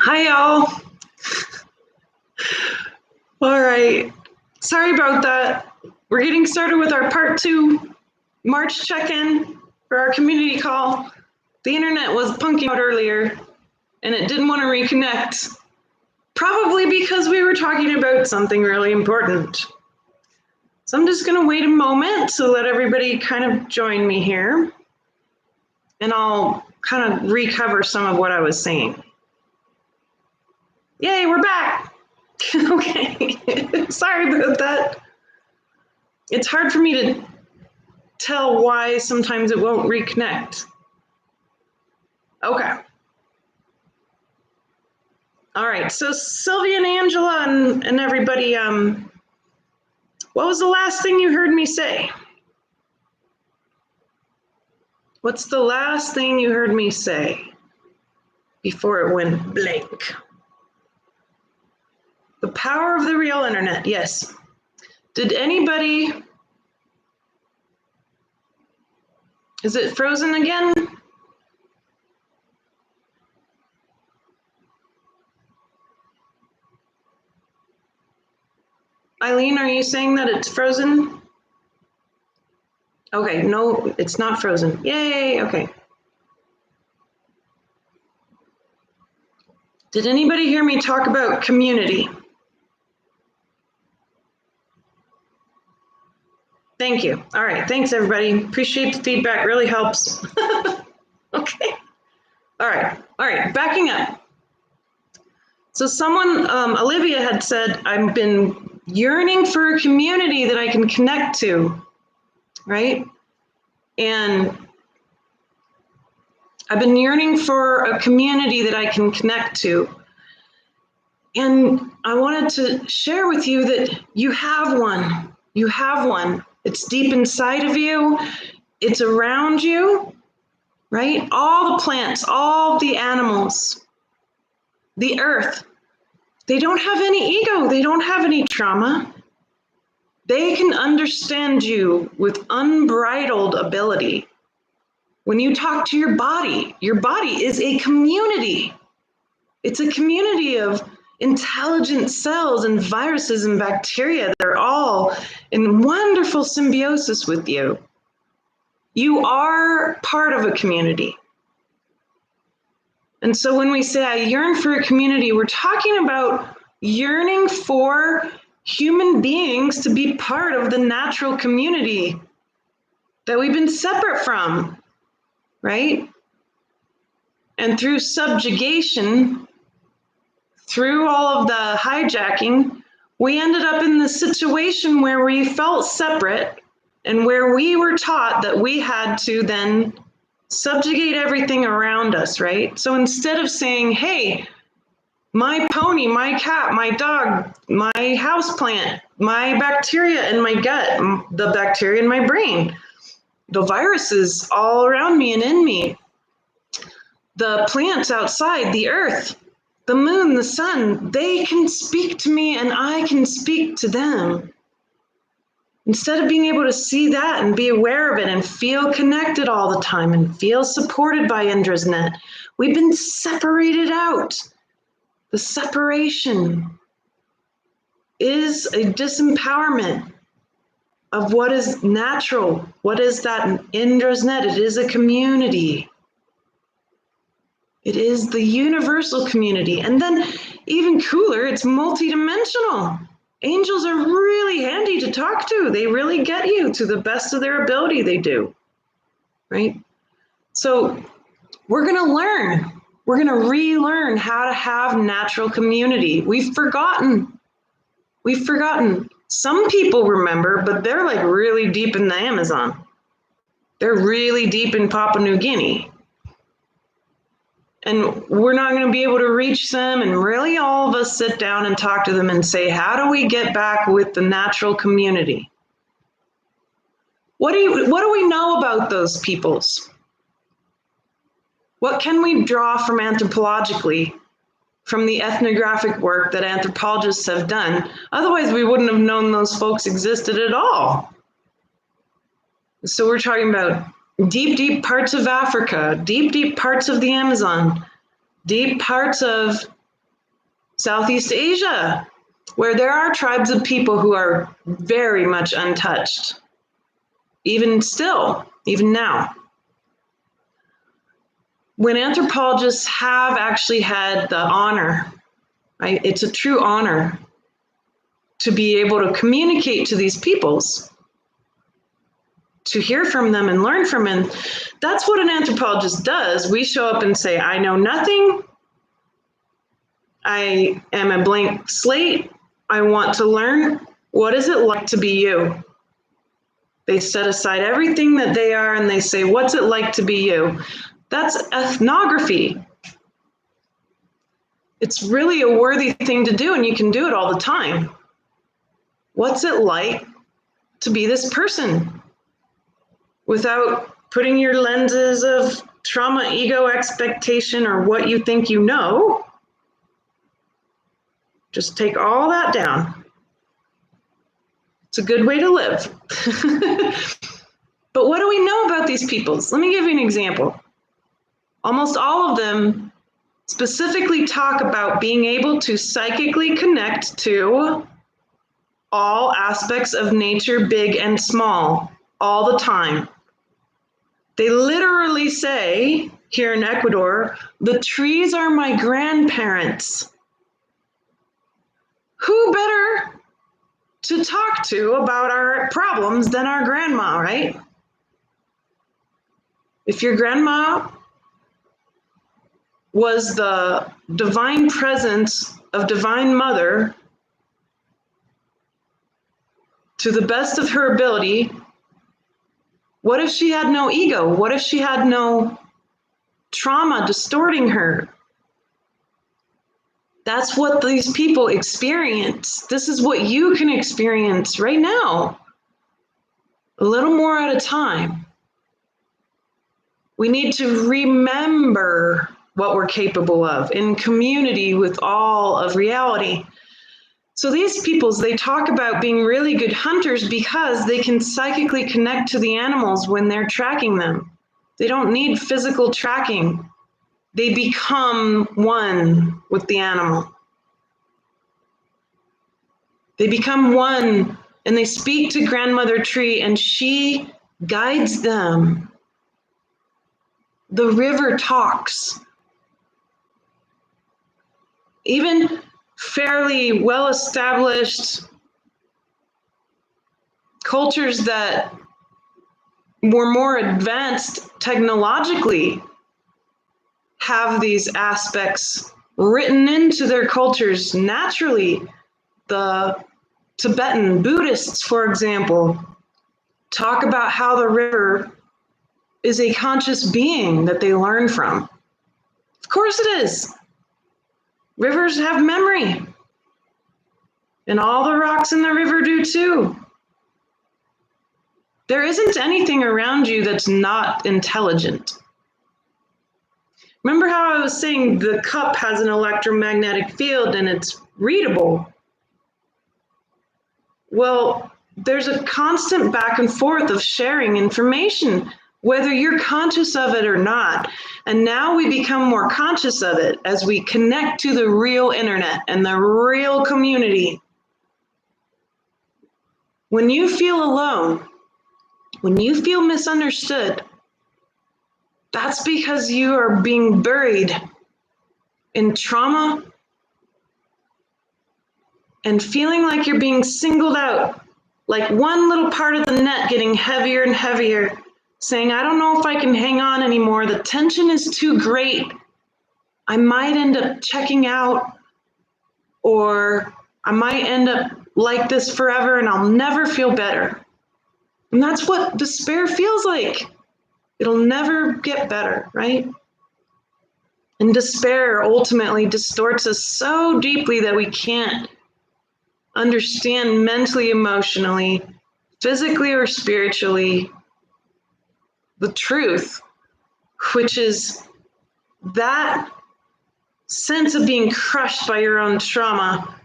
Hi, y'all. All right. Sorry about that. We're getting started with our part 2 March check-in for our community call. The internet was punking out earlier and it didn't want to reconnect, probably because we were talking about something really important. So I'm just going to wait a moment to let everybody kind of join me here, and I'll kind of recover some of what I was saying. Yay, we're back. Okay, sorry about that. It's hard for me to tell why sometimes it won't reconnect. Okay. All right, so Sylvia and Angela and everybody, what was the last thing you heard me say? What's the last thing you heard me say before it went blank? The power of the real internet, yes. Did anybody, is it frozen again? Eileen, are you saying that it's frozen? Okay, no, it's not frozen. Yay, okay. Did anybody hear me talk about community? Thank you. All right, thanks everybody. Appreciate the feedback, really helps. Okay. All right, backing up. So someone, Olivia had said, I've been yearning for a community that I can connect to, right? And I've been yearning for a community that I can connect to. And I wanted to share with you that you have one. You have one. It's deep inside of you. It's around you, right? All the plants, all the animals, the earth, they don't have any ego. They don't have any trauma. They can understand you with unbridled ability. When you talk to your body is a community. It's a community of intelligent cells and viruses and bacteria. They're all in wonderful symbiosis with you. You are part of a community. And so when we say I yearn for a community, we're talking about yearning for human beings to be part of the natural community that we've been separate from, right? And through subjugation, through all of the hijacking, we ended up in the situation where we felt separate and where we were taught that we had to then subjugate everything around us, right? So instead of saying, hey, my pony, my cat, my dog, my houseplant, my bacteria in my gut, the bacteria in my brain, the viruses all around me and in me, the plants outside, the earth, the moon, the sun, they can speak to me and I can speak to them. Instead of being able to see that and be aware of it and feel connected all the time and feel supported by Indra's net, we've been separated out. The separation is a disempowerment of what is natural. What is that Indra's net? It is a community. It is the universal community. And then even cooler, it's multidimensional. Angels are really handy to talk to. They really get you to the best of their ability. They do, right? So we're going to learn. We're going to relearn how to have natural community. We've forgotten. Some people remember, but they're like really deep in the Amazon. They're really deep in Papua New Guinea. And we're not going to be able to reach them. And really all of us sit down and talk to them and say, how do we get back with the natural community? What do we know about those peoples? What can we draw from anthropologically, from the ethnographic work that anthropologists have done? Otherwise, we wouldn't have known those folks existed at all. So we're talking about deep, deep parts of Africa, deep, deep parts of the Amazon, deep parts of Southeast Asia, where there are tribes of people who are very much untouched, even still, even now. When anthropologists have actually had the honor, right? It's a true honor to be able to communicate to these peoples, to hear from them and learn from them. That's what an anthropologist does. We show up and say, I know nothing. I am a blank slate. I want to learn. What is it like to be you? They set aside everything that they are and they say, what's it like to be you? That's ethnography. It's really a worthy thing to do, and you can do it all the time. What's it like to be this person without putting your lenses of trauma, ego, expectation, or what you think you know? Just take all that down. It's a good way to live. But what do we know about these peoples? Let me give you an example. Almost all of them specifically talk about being able to psychically connect to all aspects of nature, big and small, all the time. They literally say, here in Ecuador, the trees are my grandparents. Who better to talk to about our problems than our grandma, right? If your grandma was the divine presence of Divine Mother to the best of her ability, what if she had no ego? What if she had no trauma distorting her? That's what these people experience. This is what you can experience right now, a little more at a time. We need to remember what we're capable of in community with all of reality. So these peoples, they talk about being really good hunters because they can psychically connect to the animals when they're tracking them. They don't need physical tracking. They become one with the animal. They become one, and they speak to Grandmother Tree, and she guides them. The river talks. Even fairly well-established cultures that were more advanced technologically have these aspects written into their cultures naturally. The Tibetan Buddhists, for example, talk about how the river is a conscious being that they learn from. Of course it is. Rivers have memory, and all the rocks in the river do too. There isn't anything around you that's not intelligent. Remember how I was saying the cup has an electromagnetic field and it's readable? Well, there's a constant back and forth of sharing information, whether you're conscious of it or not. And now we become more conscious of it as we connect to the real internet and the real community. When you feel alone, when you feel misunderstood, that's because you are being buried in trauma and feeling like you're being singled out, like one little part of the net getting heavier and heavier, saying, I don't know if I can hang on anymore. The tension is too great. I might end up checking out, or I might end up like this forever and I'll never feel better. And that's what despair feels like. It'll never get better, right? And despair ultimately distorts us so deeply that we can't understand mentally, emotionally, physically, or spiritually the truth, which is that sense of being crushed by your own trauma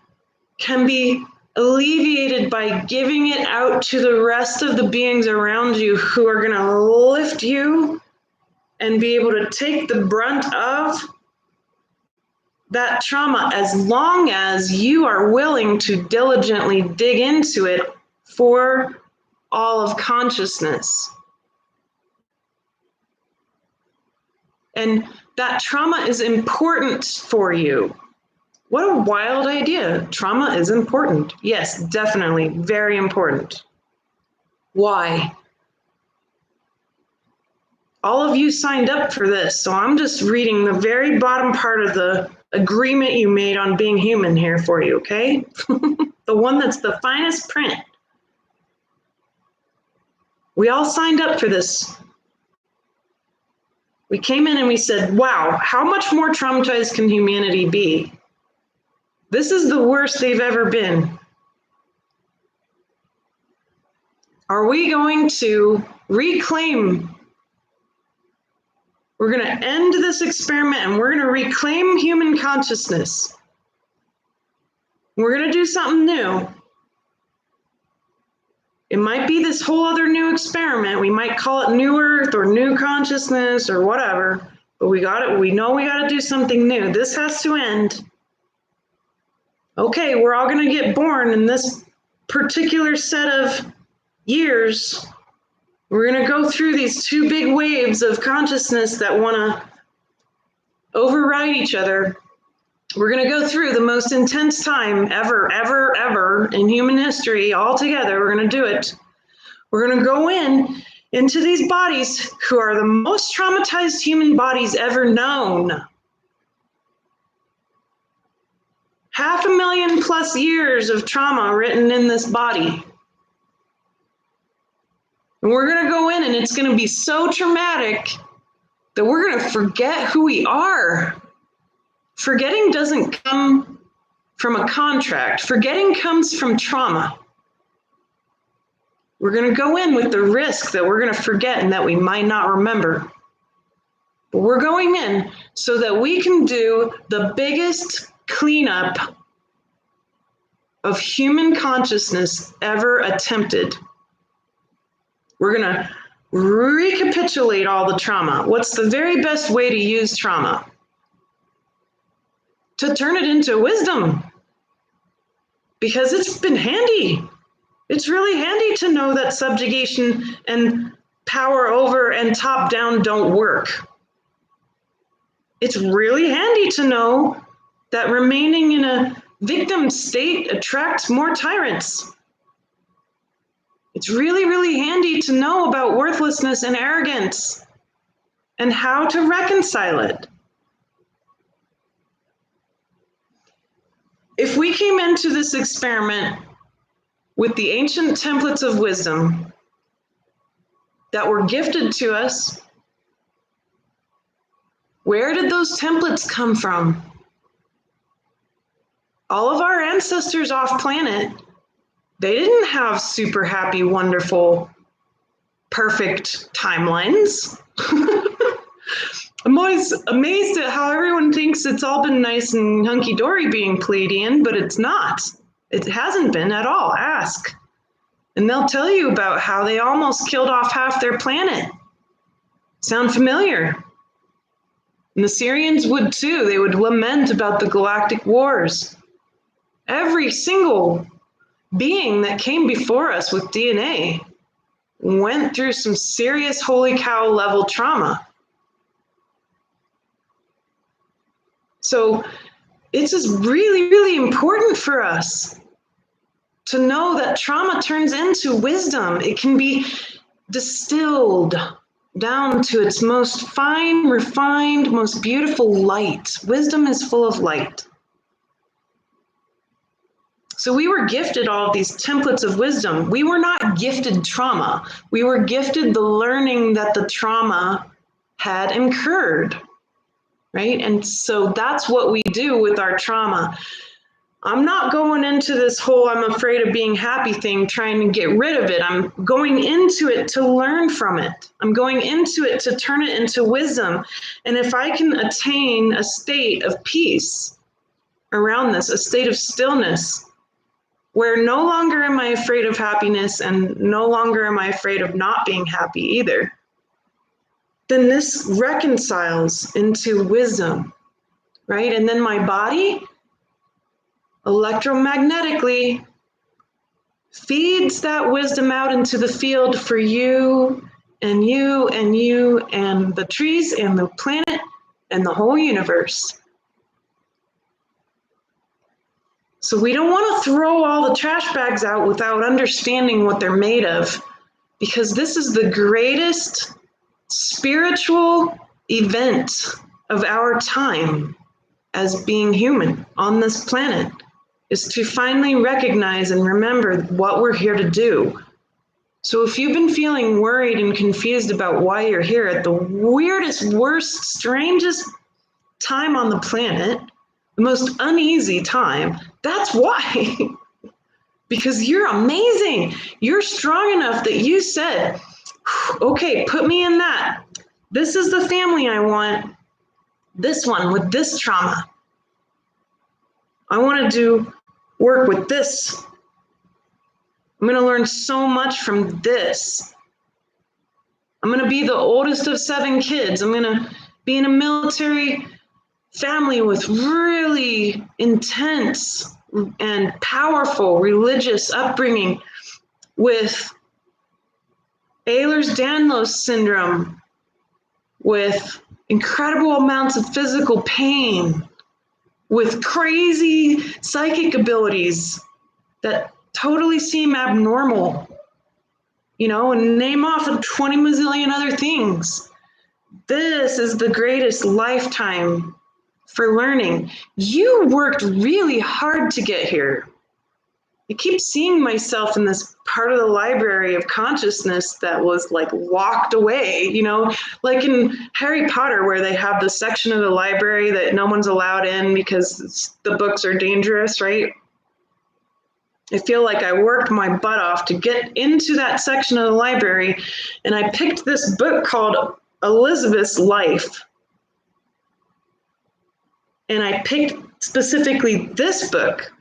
can be alleviated by giving it out to the rest of the beings around you who are going to lift you and be able to take the brunt of that trauma as long as you are willing to diligently dig into it for all of consciousness. And that trauma is important for you. What a wild idea. Trauma is important. Yes, definitely. Very important. Why? All of you signed up for this, so I'm just reading the very bottom part of the agreement you made on being human here for you, okay? The one that's the finest print. We all signed up for this. We came in and we said, wow, how much more traumatized can humanity be? This is the worst they've ever been. Are we going to reclaim? We're going to end this experiment and we're going to reclaim human consciousness. We're going to do something new. It might be this whole other new experiment. We might call it New Earth or New Consciousness or whatever, but we got it. We know we got to do something new. This has to end. Okay, we're all going to get born in this particular set of years. We're going to go through these two big waves of consciousness that want to override each other. We're going to go through the most intense time ever in human history all together. We're going to do it. We're going to go into these bodies who are the most traumatized human bodies ever known. 500,000+ years of trauma written in this body. And we're going to go in and it's going to be so traumatic that we're going to forget who we are. Forgetting doesn't come from a contract. Forgetting comes from trauma. We're going to go in with the risk that we're going to forget and that we might not remember. But we're going in so that we can do the biggest cleanup of human consciousness ever attempted. We're going to recapitulate all the trauma. What's the very best way to use trauma? To turn it into wisdom. Because it's been handy. It's really handy to know that subjugation and power over and top down don't work. It's really handy to know that remaining in a victim state attracts more tyrants. It's really, really handy to know about worthlessness and arrogance and how to reconcile it. If we came into this experiment with the ancient templates of wisdom that were gifted to us, where did those templates come from? All of our ancestors off planet, they didn't have super happy, wonderful, perfect timelines. I'm always amazed at how everyone thinks it's all been nice and hunky-dory being Pleiadian, but it's not. It hasn't been at all. Ask. And they'll tell you about how they almost killed off half their planet. Sound familiar? And the Syrians would too. They would lament about the galactic wars. Every single being that came before us with DNA went through some serious holy cow level trauma. So it's just really, really important for us to know that trauma turns into wisdom. It can be distilled down to its most fine, refined, most beautiful light. Wisdom is full of light. So we were gifted all of these templates of wisdom. We were not gifted trauma. We were gifted the learning that the trauma had incurred. Right? And so that's what we do with our trauma. I'm not going into this whole I'm afraid of being happy thing, trying to get rid of it. I'm going into it to learn from it. I'm going into it to turn it into wisdom. And if I can attain a state of peace around this, a state of stillness, where no longer am I afraid of happiness and no longer am I afraid of not being happy either, then this reconciles into wisdom. right? And then my body electromagnetically feeds that wisdom out into the field for you and you and you and the trees and the planet and the whole universe. So we don't want to throw all the trash bags out without understanding what they're made of, because this is the greatest spiritual event of our time as being human on this planet, is to finally recognize and remember what we're here to do. So if you've been feeling worried and confused about why you're here at the weirdest, worst, strangest time on the planet, the most uneasy time, that's why. Because you're amazing. You're strong enough that you said, okay, put me in that. This is the family I want. This one with this trauma. I want to do work with this. I'm going to learn so much from this. I'm going to be the oldest of 7 kids. I'm going to be in a military family with really intense and powerful religious upbringing with Ehlers-Danlos syndrome, with incredible amounts of physical pain, with crazy psychic abilities that totally seem abnormal, and name off 20 mazillion other things. This is the greatest lifetime for learning. You worked really hard to get here. I keep seeing myself in this part of the library of consciousness that was like locked away, like in Harry Potter, where they have the section of the library that no one's allowed in because the books are dangerous, right? I feel like I worked my butt off to get into that section of the library, and I picked this book called Elizabeth's Life. And I picked specifically this book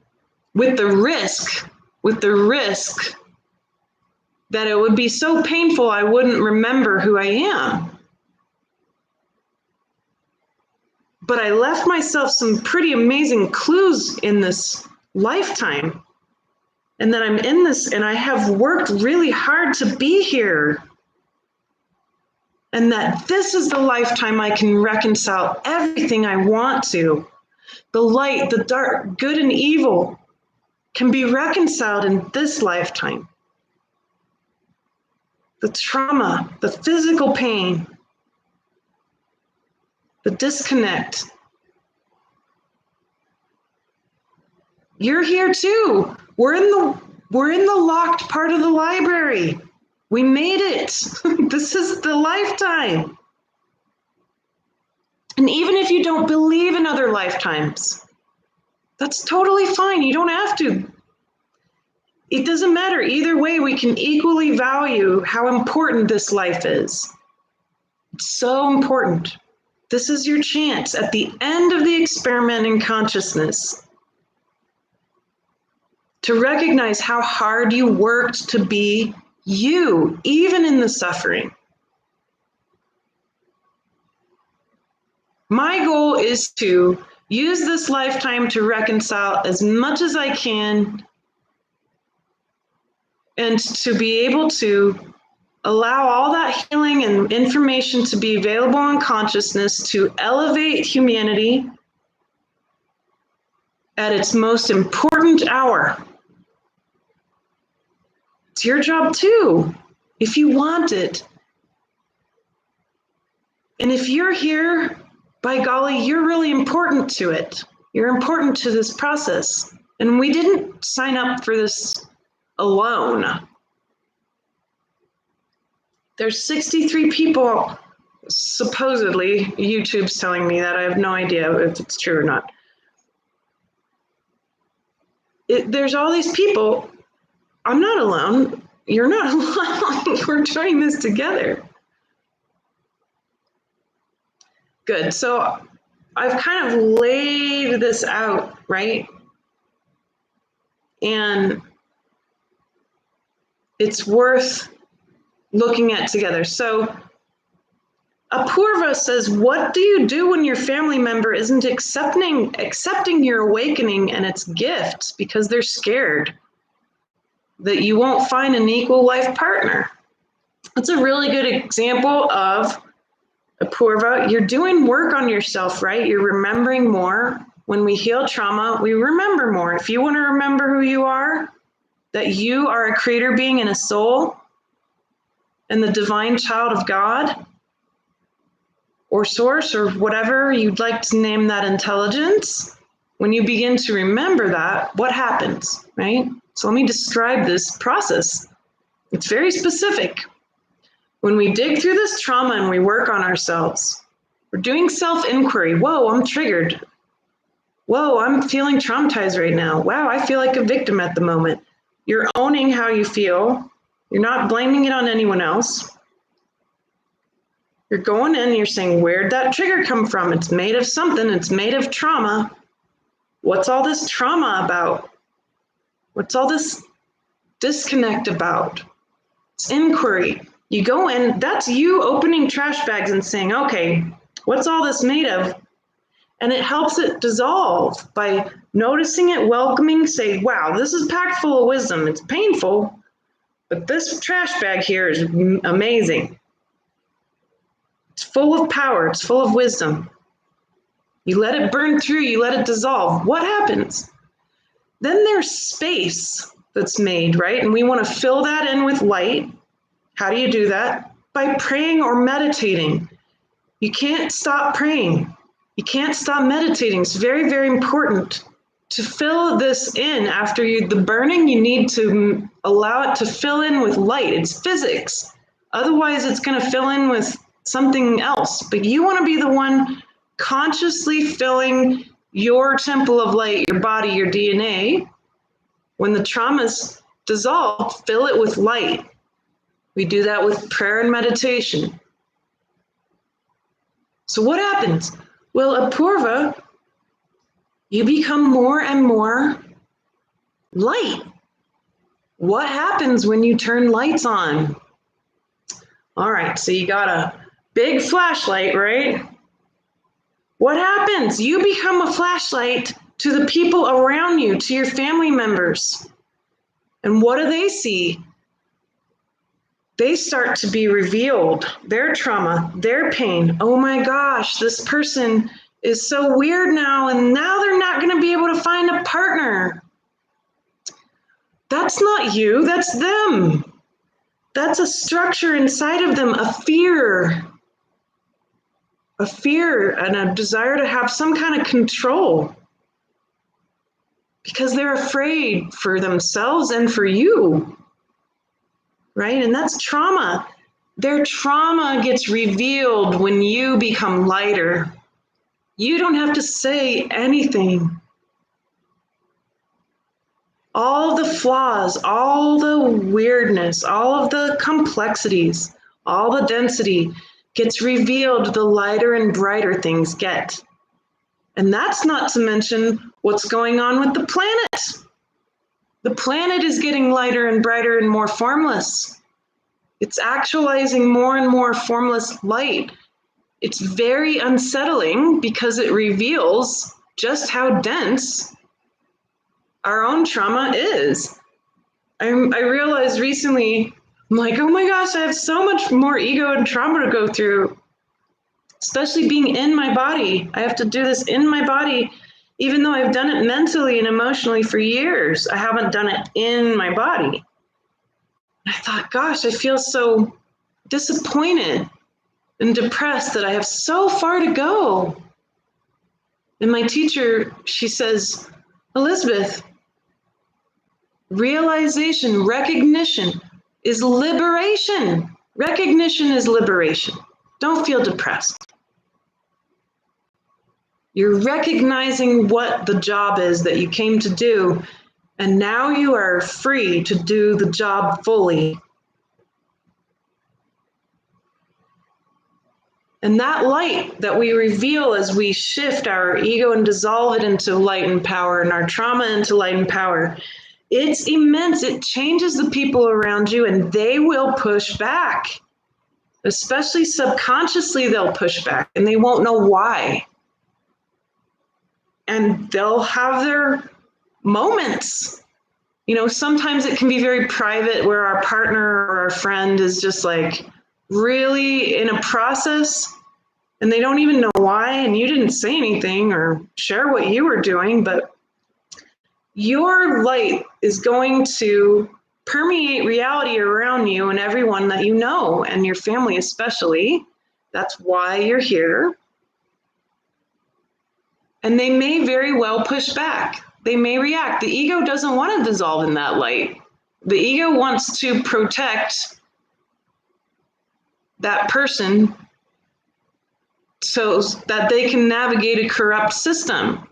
with the risk that it would be so painful I wouldn't remember who I am. But I left myself some pretty amazing clues in this lifetime. And that I'm in this, and I have worked really hard to be here. And that this is the lifetime I can reconcile everything I want to. The light, the dark, good and evil can be reconciled in this lifetime. The trauma, the physical pain, the disconnect. You're here too. We're in the locked part of the library. We made it. This is the lifetime. And even if you don't believe in other lifetimes, that's totally fine. You don't have to. It doesn't matter. Either way, we can equally value how important this life is. It's so important. This is your chance at the end of the experiment in consciousness to recognize how hard you worked to be you, even in the suffering. My goal is to use this lifetime to reconcile as much as I can and to be able to allow all that healing and information to be available in consciousness to elevate humanity at its most important hour. It's your job too, if you want it. And if you're here, by golly, you're really important to it. You're important to this process. And we didn't sign up for this alone. There's 63 people, supposedly, YouTube's telling me that. I have no idea if it's true or not. There's all these people. I'm not alone. You're not alone. We're doing this together. Good. So I've kind of laid this out, right? And it's worth looking at together. So Apurva says, what do you do when your family member isn't accepting your awakening and its gifts because they're scared that you won't find an equal life partner? That's a really good example of Apurva. You're doing work on yourself, right? You're remembering more. When we heal trauma, we remember more. If you want to remember who you are, that you are a creator being and a soul and the divine child of God or source or whatever you'd like to name that intelligence, when you begin to remember that, what happens, right? So let me describe this process. It's very specific. When we dig through this trauma and we work on ourselves, we're doing self-inquiry. Whoa, I'm triggered. Whoa, I'm feeling traumatized right now. Wow, I feel like a victim at the moment. You're owning how you feel. You're not blaming it on anyone else. You're going in and you're saying, where'd that trigger come from? It's made of something. It's made of trauma. What's all this trauma about? What's all this disconnect about? It's inquiry. You go in, that's you opening trash bags and saying, okay, what's all this made of? And it helps it dissolve by noticing it, welcoming, say, wow, this is packed full of wisdom. It's painful, but this trash bag here is amazing. It's full of power. It's full of wisdom. You let it burn through. You let it dissolve. What happens? Then there's space that's made, right? And we want to fill that in with light. How do you do that? By praying or meditating. You can't stop praying. You can't stop meditating. It's very, very important to fill this in. After the burning, you need to allow it to fill in with light. It's physics. Otherwise, it's going to fill in with something else. But you want to be the one consciously filling your temple of light, your body, your DNA. When the trauma's dissolved, fill it with light. We do that with prayer and meditation. So what happens? Well, Apurva, you become more and more light. What happens when you turn lights on? All right, so you got a big flashlight, right? What happens? You become a flashlight to the people around you, to your family members. And what do they see? They start to be revealed, their trauma, their pain. Oh my gosh, this person is so weird now, and now they're not going to be able to find a partner. That's not you, that's them. That's a structure inside of them, a fear and a desire to have some kind of control because they're afraid for themselves and for you. Right? And that's trauma. Their trauma gets revealed when you become lighter. You don't have to say anything. All the flaws, all the weirdness, all of the complexities, all the density gets revealed the lighter and brighter things get. And that's not to mention what's going on with the planet. The planet is getting lighter and brighter and more formless. It's actualizing more and more formless light. It's very unsettling because it reveals just how dense our own trauma is. I realized recently, I'm like, oh my gosh, I have so much more ego and trauma to go through, especially being in my body. I have to do this in my body. Even though I've done it mentally and emotionally for years, I haven't done it in my body. I thought, gosh, I feel so disappointed and depressed that I have so far to go. And my teacher, she says, Elizabeth, realization, recognition is liberation. Recognition is liberation. Don't feel depressed. You're recognizing what the job is that you came to do, and now you are free to do the job fully. And that light that we reveal as we shift our ego and dissolve it into light and power, and our trauma into light and power, it's immense. It changes the people around you, and they will push back. Especially subconsciously, they'll push back and they won't know why. And they'll have their moments. You know, sometimes it can be very private where our partner or our friend is just like really in a process and they don't even know why, and you didn't say anything or share what you were doing, but your light is going to permeate reality around you and everyone that you know, and your family especially. That's why you're here. And they may very well push back. They may react. The ego doesn't want to dissolve in that light. The ego wants to protect that person so that they can navigate a corrupt system.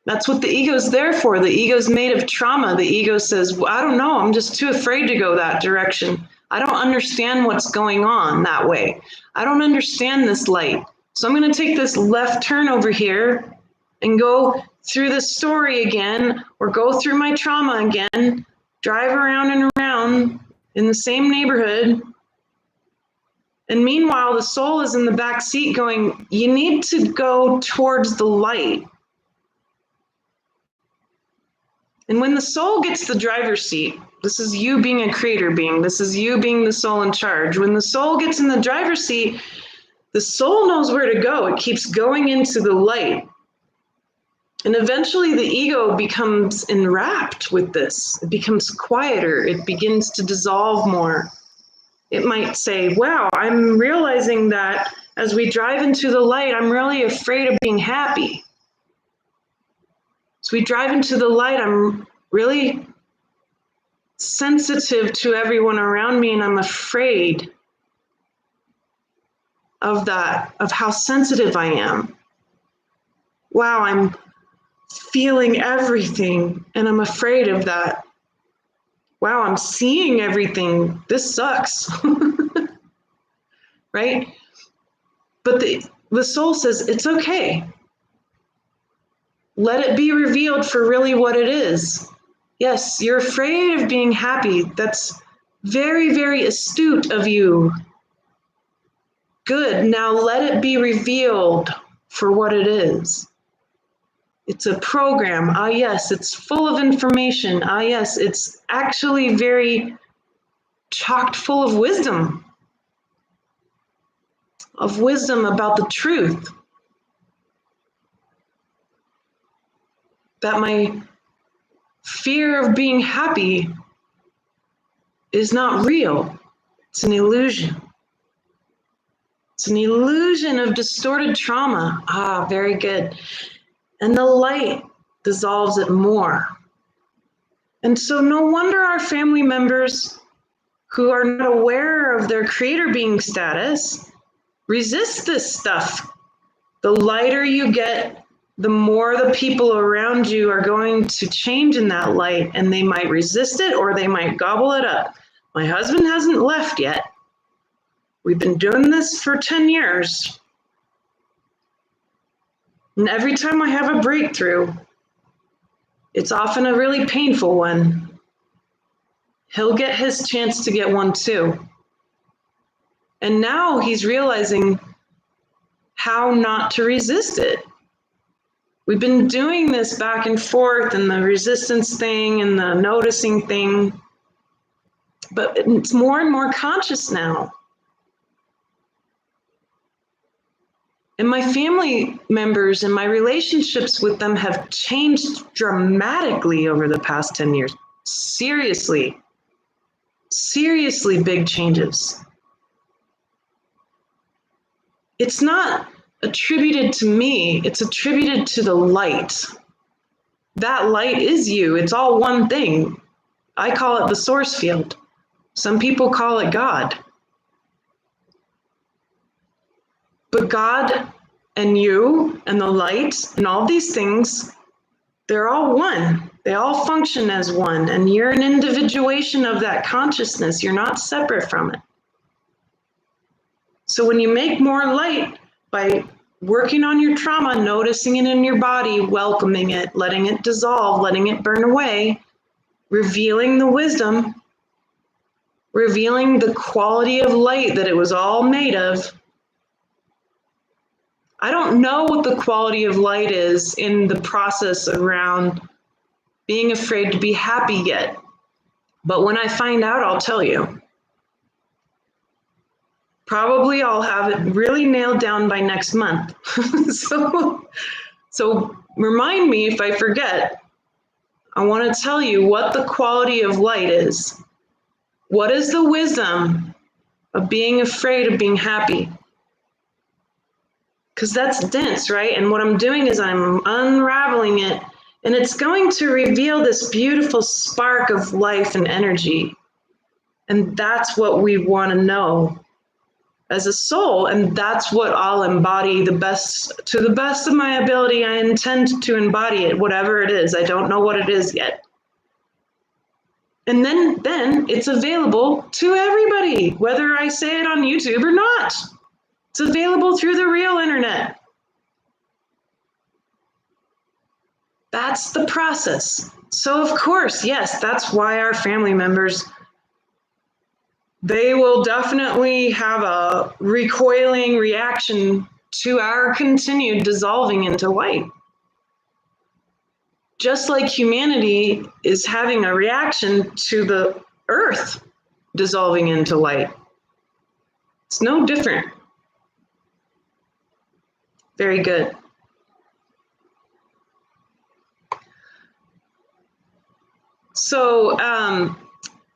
That's what the ego's there for. The ego's made of trauma. The ego says, well, I don't know, I'm just too afraid to go that direction. I don't understand what's going on that way. I don't understand this light. So I'm going to take this left turn over here and go through the story again, or go through my trauma again, drive around and around in the same neighborhood. And meanwhile, the soul is in the back seat going, you need to go towards the light. And when the soul gets the driver's seat, this is you being a creator being, this is you being the soul in charge. When the soul gets in the driver's seat, the soul knows where to go. It keeps going into the light. And eventually the ego becomes enwrapped with this. It becomes quieter. It begins to dissolve more. It might say, wow, I'm realizing that as we drive into the light, I'm really afraid of being happy. As we drive into the light, I'm really sensitive to everyone around me, and I'm afraid of that, of how sensitive I am. Wow, I'm feeling everything, and I'm afraid of that. Wow, I'm seeing everything. This sucks. Right? But the soul says, it's okay. Let it be revealed for really what it is. Yes, you're afraid of being happy. That's very, very astute of you. Good. Now let it be revealed for what it is. It's a program. Ah, yes, it's full of information. Ah, yes, it's actually very chocked full of wisdom about the truth. That my fear of being happy is not real. It's an illusion. It's an illusion of distorted trauma. Ah, very good. And the light dissolves it more. And so no wonder our family members who are not aware of their creator being status resist this stuff. The lighter you get, the more the people around you are going to change in that light, and they might resist it or they might gobble it up. My husband hasn't left yet. We've been doing this for 10 years. And every time I have a breakthrough, it's often a really painful one. He'll get his chance to get one too. And now he's realizing how not to resist it. We've been doing this back and forth and the resistance thing and the noticing thing, but it's more and more conscious now. And my family members and my relationships with them have changed dramatically over the past 10 years. Seriously big changes. It's not attributed to me, it's attributed to the light. That light is you, it's all one thing. I call it the source field. Some people call it God. But God and you and the light and all these things, they're all one. They all function as one. And you're an individuation of that consciousness. You're not separate from it. So when you make more light by working on your trauma, noticing it in your body, welcoming it, letting it dissolve, letting it burn away, revealing the wisdom, revealing the quality of light that it was all made of. I don't know what the quality of light is in the process around being afraid to be happy yet. But when I find out, I'll tell you. Probably I'll have it really nailed down by next month. So remind me if I forget. I want to tell you what the quality of light is. What is the wisdom of being afraid of being happy? Because that's dense, right? And what I'm doing is I'm unraveling it, and it's going to reveal this beautiful spark of life and energy. And that's what we want to know as a soul, and that's what I'll embody to the best of my ability. I intend to embody it, whatever it is. I don't know what it is yet. And then it's available to everybody, whether I say it on YouTube or not. It's available through the real internet. That's the process. So of course, yes, that's why our family members, they will definitely have a recoiling reaction to our continued dissolving into light. Just like humanity is having a reaction to the earth dissolving into light. It's no different. Very good. So,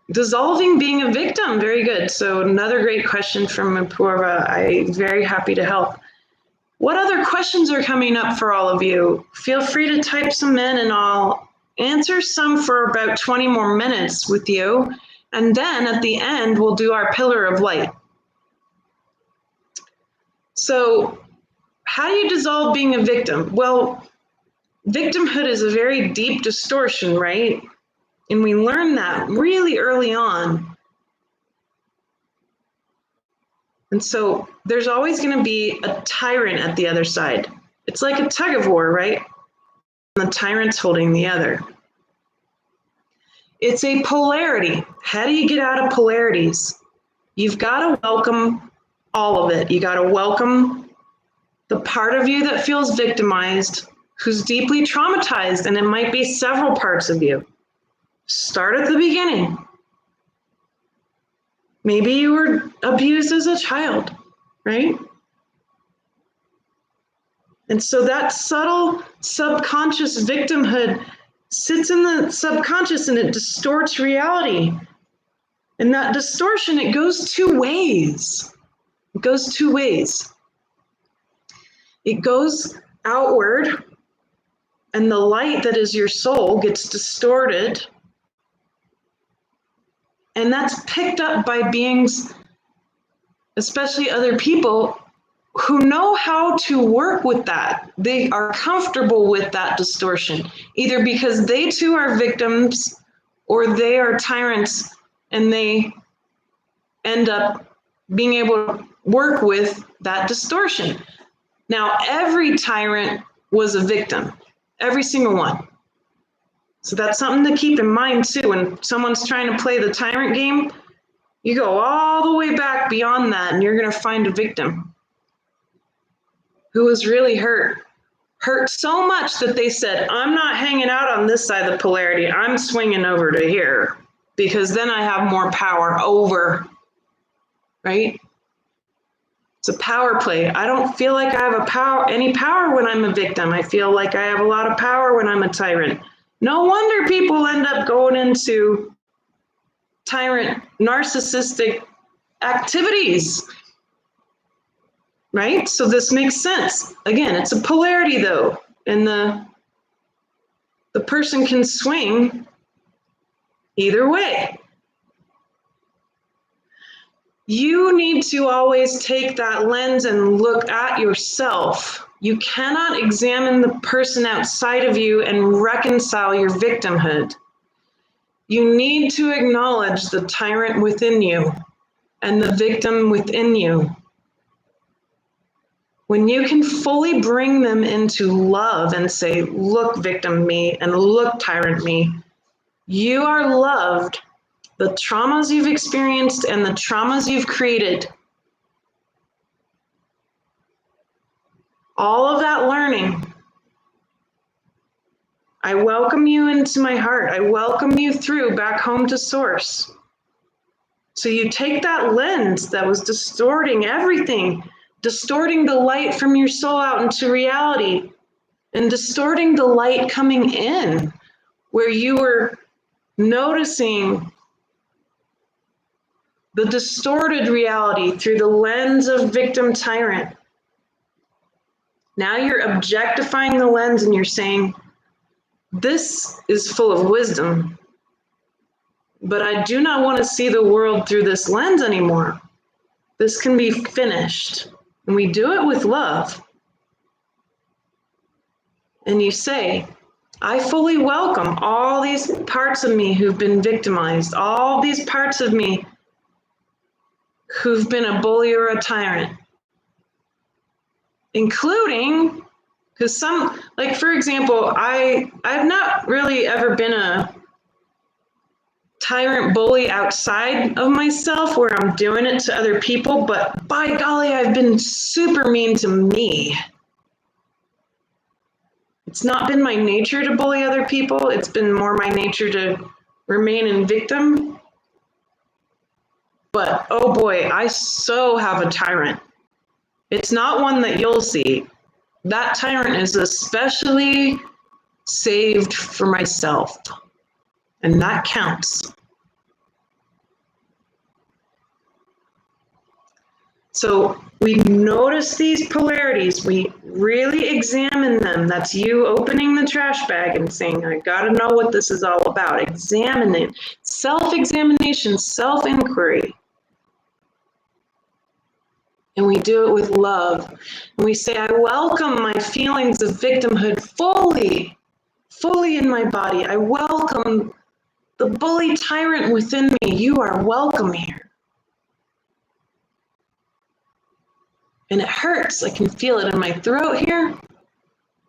dissolving being a victim, very good. So another great question from Apurva. I'm very happy to help. What other questions are coming up for all of you? Feel free to type some in and I'll answer some for about 20 more minutes with you. And then at the end, we'll do our pillar of light. So how do you dissolve being a victim? Well, victimhood is a very deep distortion, right? And we learn that really early on. And so there's always going to be a tyrant at the other side. It's like a tug of war, right? And the tyrant's holding the other. It's a polarity. How do you get out of polarities? You've got to welcome all of it. You got to welcome the part of you that feels victimized, who's deeply traumatized, and it might be several parts of you. Start at the beginning. Maybe you were abused as a child, right? And so that subtle subconscious victimhood sits in the subconscious and it distorts reality. And that distortion, it goes two ways. It goes two ways. It goes outward, and the light that is your soul gets distorted. And that's picked up by beings, especially other people, who know how to work with that. They are comfortable with that distortion, either because they too are victims or they are tyrants and they end up being able to work with that distortion. Now, every tyrant was a victim, every single one. So that's something to keep in mind too. When someone's trying to play the tyrant game, you go all the way back beyond that and you're going to find a victim who was really hurt so much that they said, I'm not hanging out on this side of the polarity. I'm swinging over to here because then I have more power over, right? It's a power play. I don't feel like I have any power when I'm a victim. I feel like I have a lot of power when I'm a tyrant. No wonder people end up going into tyrant, narcissistic activities, right? So this makes sense. Again, it's a polarity though, and the person can swing either way. You need to always take that lens and look at yourself. You cannot examine the person outside of you and reconcile your victimhood. You need to acknowledge the tyrant within you and the victim within you. When you can fully bring them into love and say, look, victim me, and look, tyrant me, you are loved the traumas you've experienced and the traumas you've created. All of that learning. I welcome you into my heart. I welcome you through back home to source. So you take that lens that was distorting everything, distorting the light from your soul out into reality, and distorting the light coming in, where you were noticing the distorted reality through the lens of victim tyrant. Now you're objectifying the lens and you're saying, this is full of wisdom, but I do not want to see the world through this lens anymore. This can be finished. And we do it with love. And you say, I fully welcome all these parts of me who've been victimized, all these parts of me who've been a bully or a tyrant, including, because some, like for example, I've not really ever been a tyrant bully outside of myself where I'm doing it to other people, but by golly, I've been super mean to me. It's not been my nature to bully other people. It's been more my nature to remain in victim. But oh boy, I so have a tyrant. It's not one that you'll see. That tyrant is especially saved for myself. And that counts. So we notice these polarities, we really examine them. That's you opening the trash bag and saying, I gotta know what this is all about. Examine it. Self-examination, self-inquiry. And we do it with love. And we say, I welcome my feelings of victimhood fully in my body. I welcome the bully tyrant within me. You are welcome here. And it hurts. I can feel it in my throat here,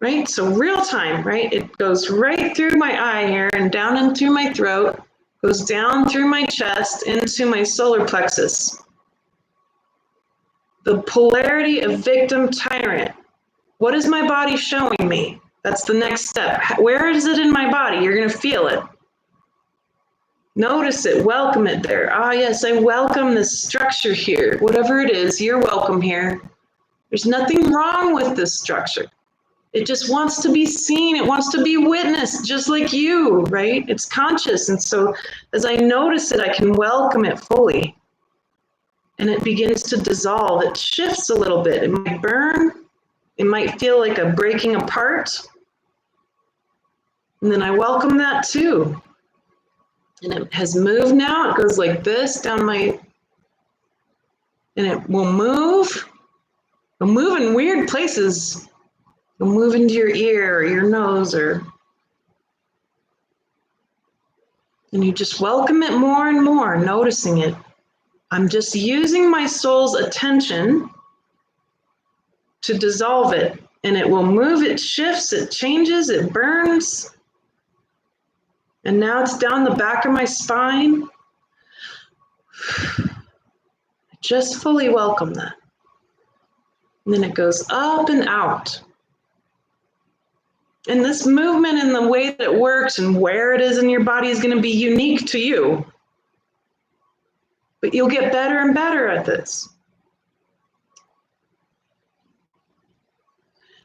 right? So real time, right? It goes right through my eye here and down into my throat, goes down through my chest into my solar plexus. The polarity of victim tyrant. What is my body showing me? That's the next step. Where is it in my body? You're going to feel it. Notice it, welcome it there. Ah, yes, I welcome this structure here. Whatever it is, you're welcome here. There's nothing wrong with this structure. It just wants to be seen. It wants to be witnessed, just like you, right? It's conscious. And so as I notice it, I can welcome it fully. And it begins to dissolve. It shifts a little bit. It might burn. It might feel like a breaking apart. And then I welcome that too. And it has moved now. It goes like this down my, and it will move. It'll move in weird places. It'll move into your ear or your nose and you just welcome it more and more, noticing it. I'm just using my soul's attention to dissolve it, and it will move, it shifts, it changes, it burns. And now it's down the back of my spine. I just fully welcome that. And then it goes up and out. And this movement and the way that it works and where it is in your body is going to be unique to you. But you'll get better and better at this.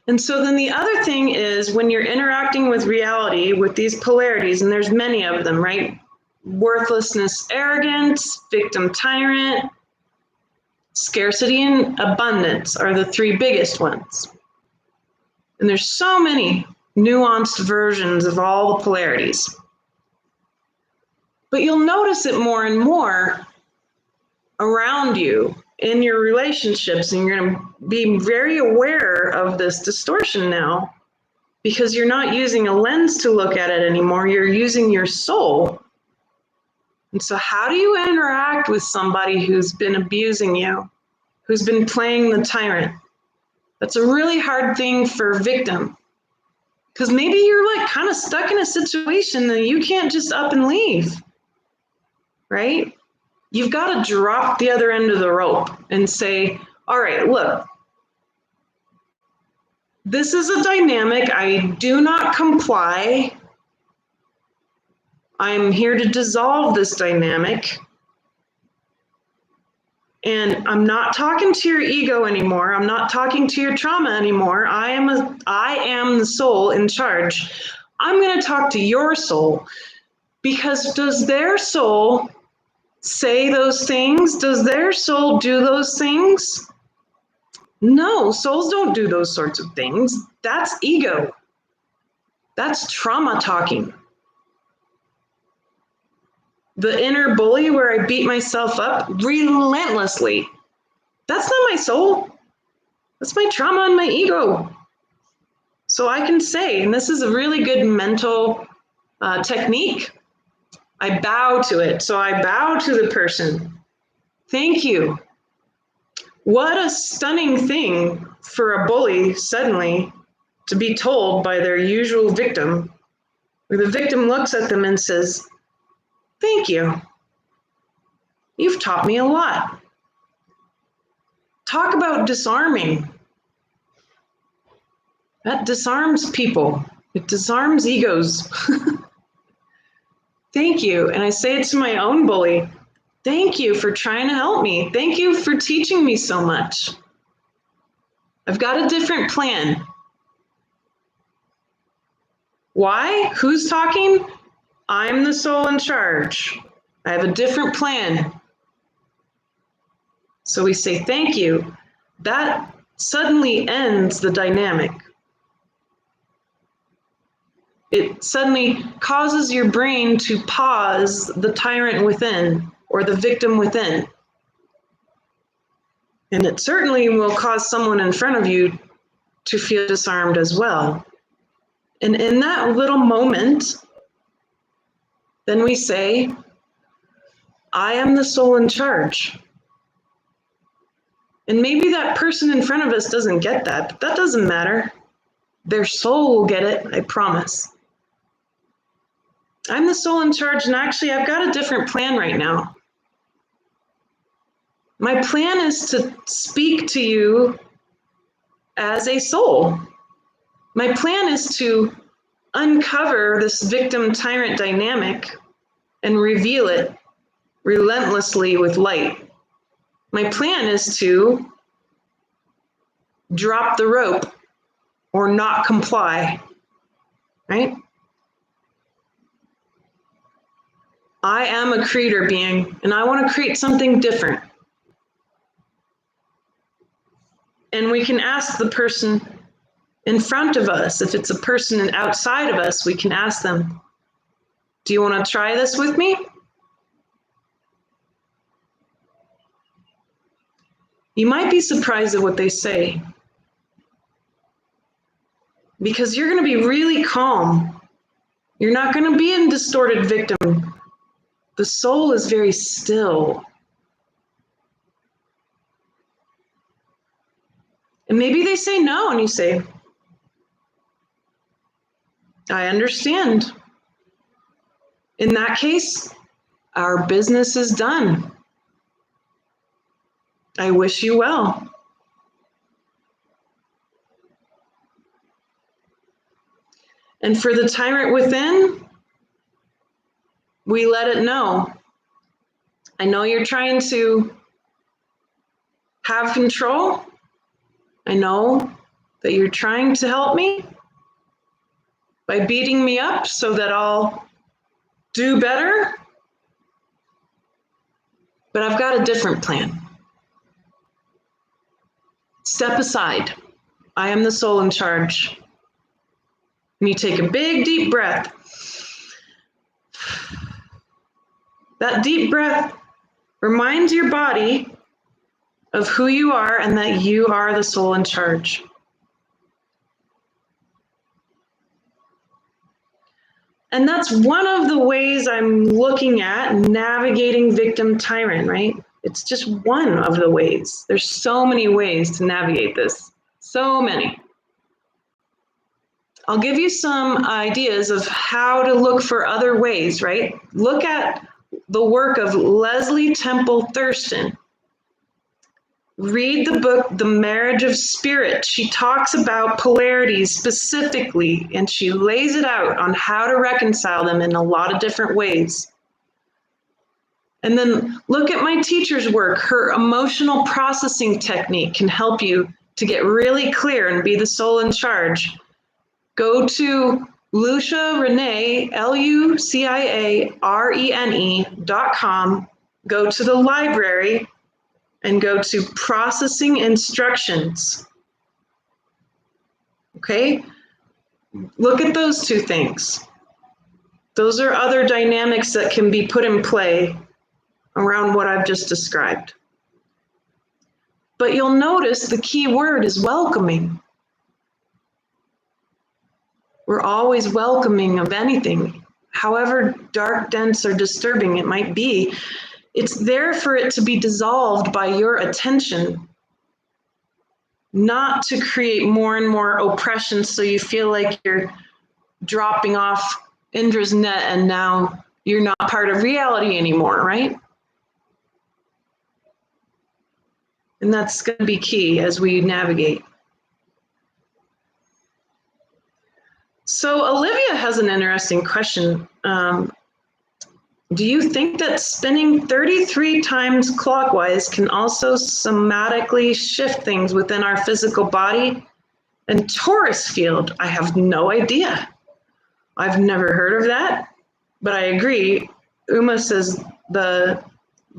And so then the other thing is when you're interacting with reality, with these polarities, and there's many of them, right? Worthlessness, arrogance, victim, tyrant, scarcity, and abundance are the three biggest ones. And there's so many nuanced versions of all the polarities. But you'll notice it more and more around you in your relationships, and you're going to be very aware of this distortion now because you're not using a lens to look at it anymore. You're using your soul. And so how do you interact with somebody who's been abusing you, who's been playing the tyrant? That's a really hard thing for a victim, because maybe you're like kind of stuck in a situation that you can't just up and leave. right? You've got to drop the other end of the rope and say, all right, look, this is a dynamic. I do not comply. I'm here to dissolve this dynamic. And I'm not talking to your ego anymore. I'm not talking to your trauma anymore. I am the soul in charge. I'm going to talk to your soul, because does their soul say those things? Does their soul do those things? No, souls don't do those sorts of things. That's ego. That's trauma talking. The inner bully where I beat myself up relentlessly. That's not my soul. That's my trauma and my ego. So I can say, and this is a really good mental technique, I bow to it. So I bow to the person. Thank you. What a stunning thing for a bully suddenly to be told by their usual victim, where the victim looks at them and says, thank you. You've taught me a lot. Talk about disarming. That disarms people. It disarms egos. Thank you. And I say it to my own bully. Thank you for trying to help me. Thank you for teaching me so much. I've got a different plan. Why? Who's talking? I'm the soul in charge. I have a different plan. So we say, thank you. That suddenly ends the dynamic. It suddenly causes your brain to pause the tyrant within or the victim within. And it certainly will cause someone in front of you to feel disarmed as well. And in that little moment, then we say, I am the soul in charge. And maybe that person in front of us doesn't get that, but that doesn't matter. Their soul will get it, I promise. I'm the soul in charge, and actually I've got a different plan right now. My plan is to speak to you as a soul. My plan is to uncover this victim-tyrant dynamic and reveal it relentlessly with light. My plan is to drop the rope or not comply, right? I am a creator being, and I want to create something different. And we can ask the person in front of us, if it's a person outside of us, we can ask them, do you want to try this with me? You might be surprised at what they say, because you're going to be really calm. You're not going to be in distorted victim. The soul is very still. And maybe they say no, and you say, I understand. In that case, our business is done. I wish you well. And for the tyrant within, we let it know. I know you're trying to have control. I know that you're trying to help me by beating me up so that I'll do better. But I've got a different plan. Step aside. I am the soul in charge. And you take a big, deep breath. That deep breath reminds your body of who you are and that you are the soul in charge. And that's one of the ways I'm looking at navigating victim tyrant, right? It's just one of the ways. There's so many ways to navigate this. So many. I'll give you some ideas of how to look for other ways, right? Look at the work of Leslie Temple Thurston. Read the book, The Marriage of Spirit. She talks about polarities specifically, and she lays it out on how to reconcile them in a lot of different ways. And then look at my teacher's work. Her emotional processing technique can help you to get really clear and be the soul in charge. Go to Lucia Renee, LuciaRene.com. Go to the library and go to processing instructions. Okay? Look at those two things. Those are other dynamics that can be put in play around what I've just described. But you'll notice the key word is welcoming. We're always welcoming of anything, however dark, dense, or disturbing it might be. It's there for it to be dissolved by your attention, not to create more and more oppression so you feel like you're dropping off Indra's net and now you're not part of reality anymore, right? And that's going to be key as we navigate. So Olivia has an interesting question. Do you think that spinning 33 times clockwise can also somatically shift things within our physical body and torus field? I have no idea. I've never heard of that, but I agree. Uma says the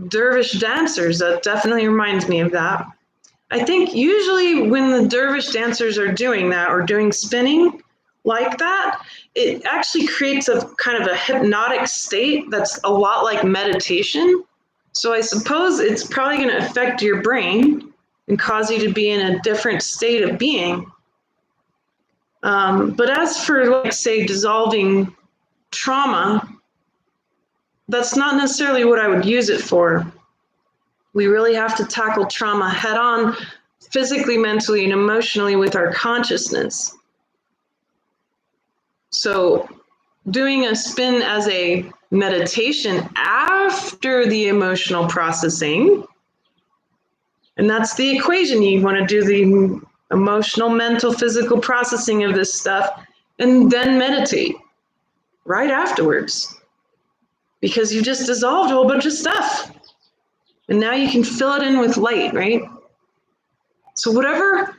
dervish dancers, that definitely reminds me of that. I think usually when the dervish dancers are doing that or doing spinning like that, it actually creates a kind of a hypnotic state that's a lot like meditation. So I suppose it's probably going to affect your brain and cause you to be in a different state of being. But as for, like, say, dissolving trauma, that's not necessarily what I would use it for. We really have to tackle trauma head on, physically, mentally, and emotionally with our consciousness. So doing a spin as a meditation after the emotional processing, and that's the equation. You want to do the emotional, mental, physical processing of this stuff, and then meditate right afterwards, because you just dissolved a whole bunch of stuff. And now you can fill it in with light, right? So whatever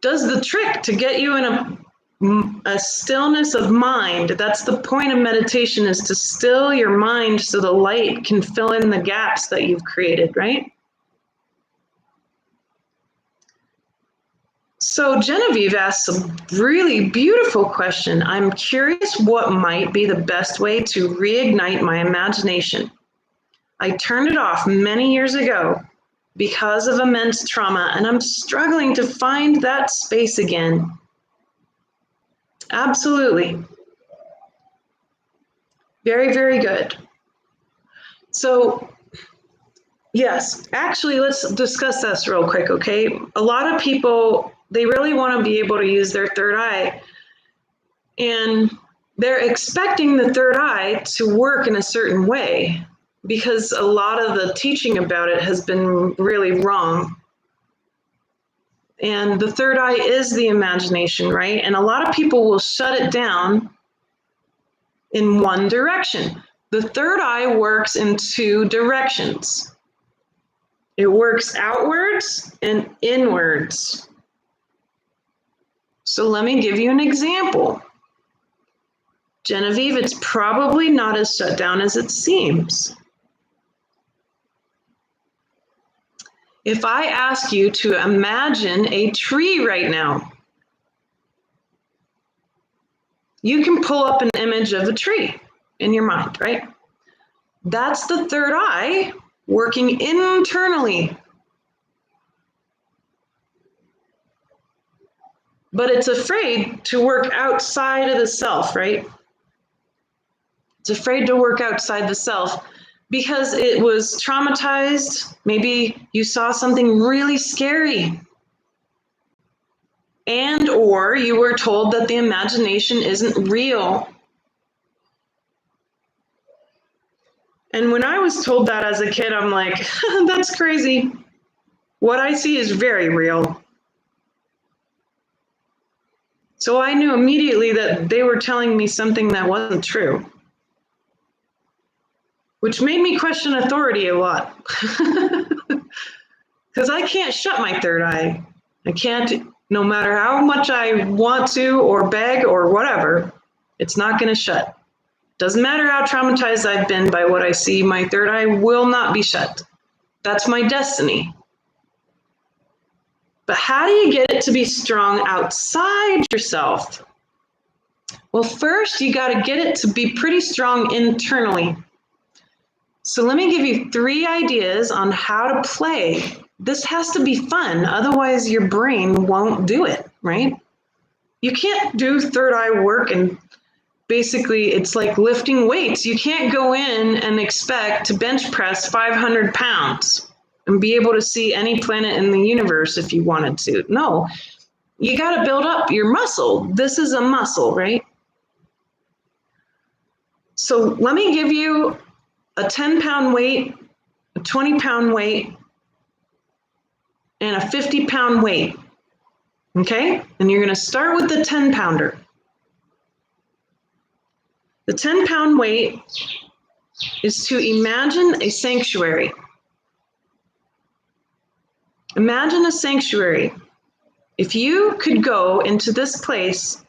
does the trick to get you in a stillness of mind, that's the point of meditation, is to still your mind so the light can fill in the gaps that you've created, right? So Genevieve asks a really beautiful question. I'm curious what might be the best way to reignite my imagination. I turned it off many years ago because of immense trauma, and I'm struggling to find that space again. Absolutely. Very, very good. So, yes, actually, let's discuss this real quick, okay? A lot of people, they really want to be able to use their third eye, and they're expecting the third eye to work in a certain way, because a lot of the teaching about it has been really wrong. And the third eye is the imagination, right? And a lot of people will shut it down in one direction. The third eye works in two directions. It works outwards and inwards. So let me give you an example. Genevieve, it's probably not as shut down as it seems. If I ask you to imagine a tree right now, you can pull up an image of a tree in your mind, right? That's the third eye working internally. But it's afraid to work outside of the self, right? It's afraid to work outside the self because it was traumatized. Maybe you saw something really scary. And or you were told that the imagination isn't real. And when I was told that as a kid, I'm like, that's crazy. What I see is very real. So I knew immediately that they were telling me something that wasn't true, which made me question authority a lot. Because I can't shut my third eye. I can't, no matter how much I want to or beg or whatever, it's not going to shut. Doesn't matter how traumatized I've been by what I see, my third eye will not be shut. That's my destiny. But how do you get it to be strong outside yourself? Well, first, you got to get it to be pretty strong internally. So let me give you 3 ideas on how to play. This has to be fun, otherwise your brain won't do it, right? You can't do third eye work and basically it's like lifting weights. You can't go in and expect to bench press 500 pounds and be able to see any planet in the universe if you wanted to. No, you got to build up your muscle. This is a muscle, right? So let me give you a 10-pound weight, a 20-pound weight, and a 50-pound weight. Okay? And you're going to start with the 10-pounder. The 10-pound weight is to imagine a sanctuary. Imagine a sanctuary. If you could go into this place,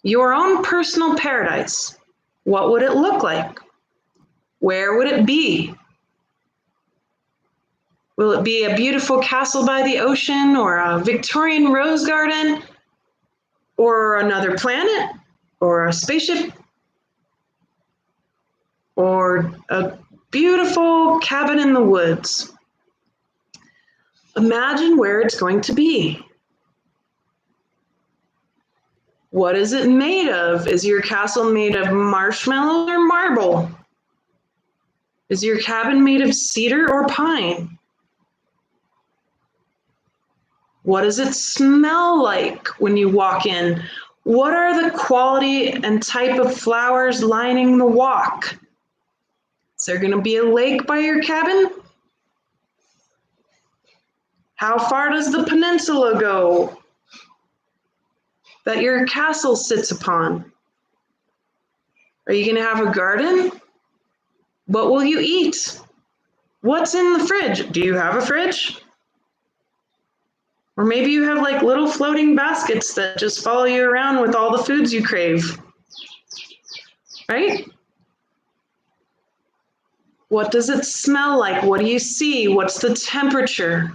your own personal paradise, what would it look like? Where would it be? Will it be a beautiful castle by the ocean or a Victorian rose garden or another planet or a spaceship or a beautiful cabin in the woods? Imagine where it's going to be. What is it made of? Is your castle made of marshmallow or marble? Is your cabin made of cedar or pine? What does it smell like when you walk in? What are the quality and type of flowers lining the walk? Is there going to be a lake by your cabin? How far does the peninsula go that your castle sits upon? Are you going to have a garden? What will you eat? What's in the fridge? Do you have a fridge? Or maybe you have like little floating baskets that just follow you around with all the foods you crave, right? What does it smell like? What do you see? What's the temperature?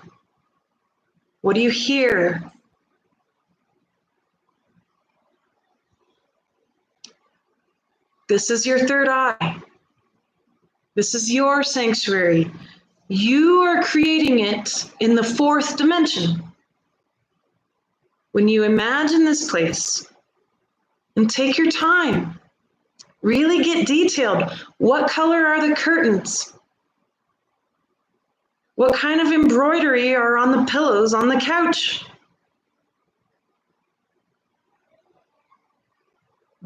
What do you hear? This is your third eye. This is your sanctuary. You are creating it in the 4th dimension. When you imagine this place and take your time, really get detailed. What color are the curtains? What kind of embroidery are on the pillows on the couch?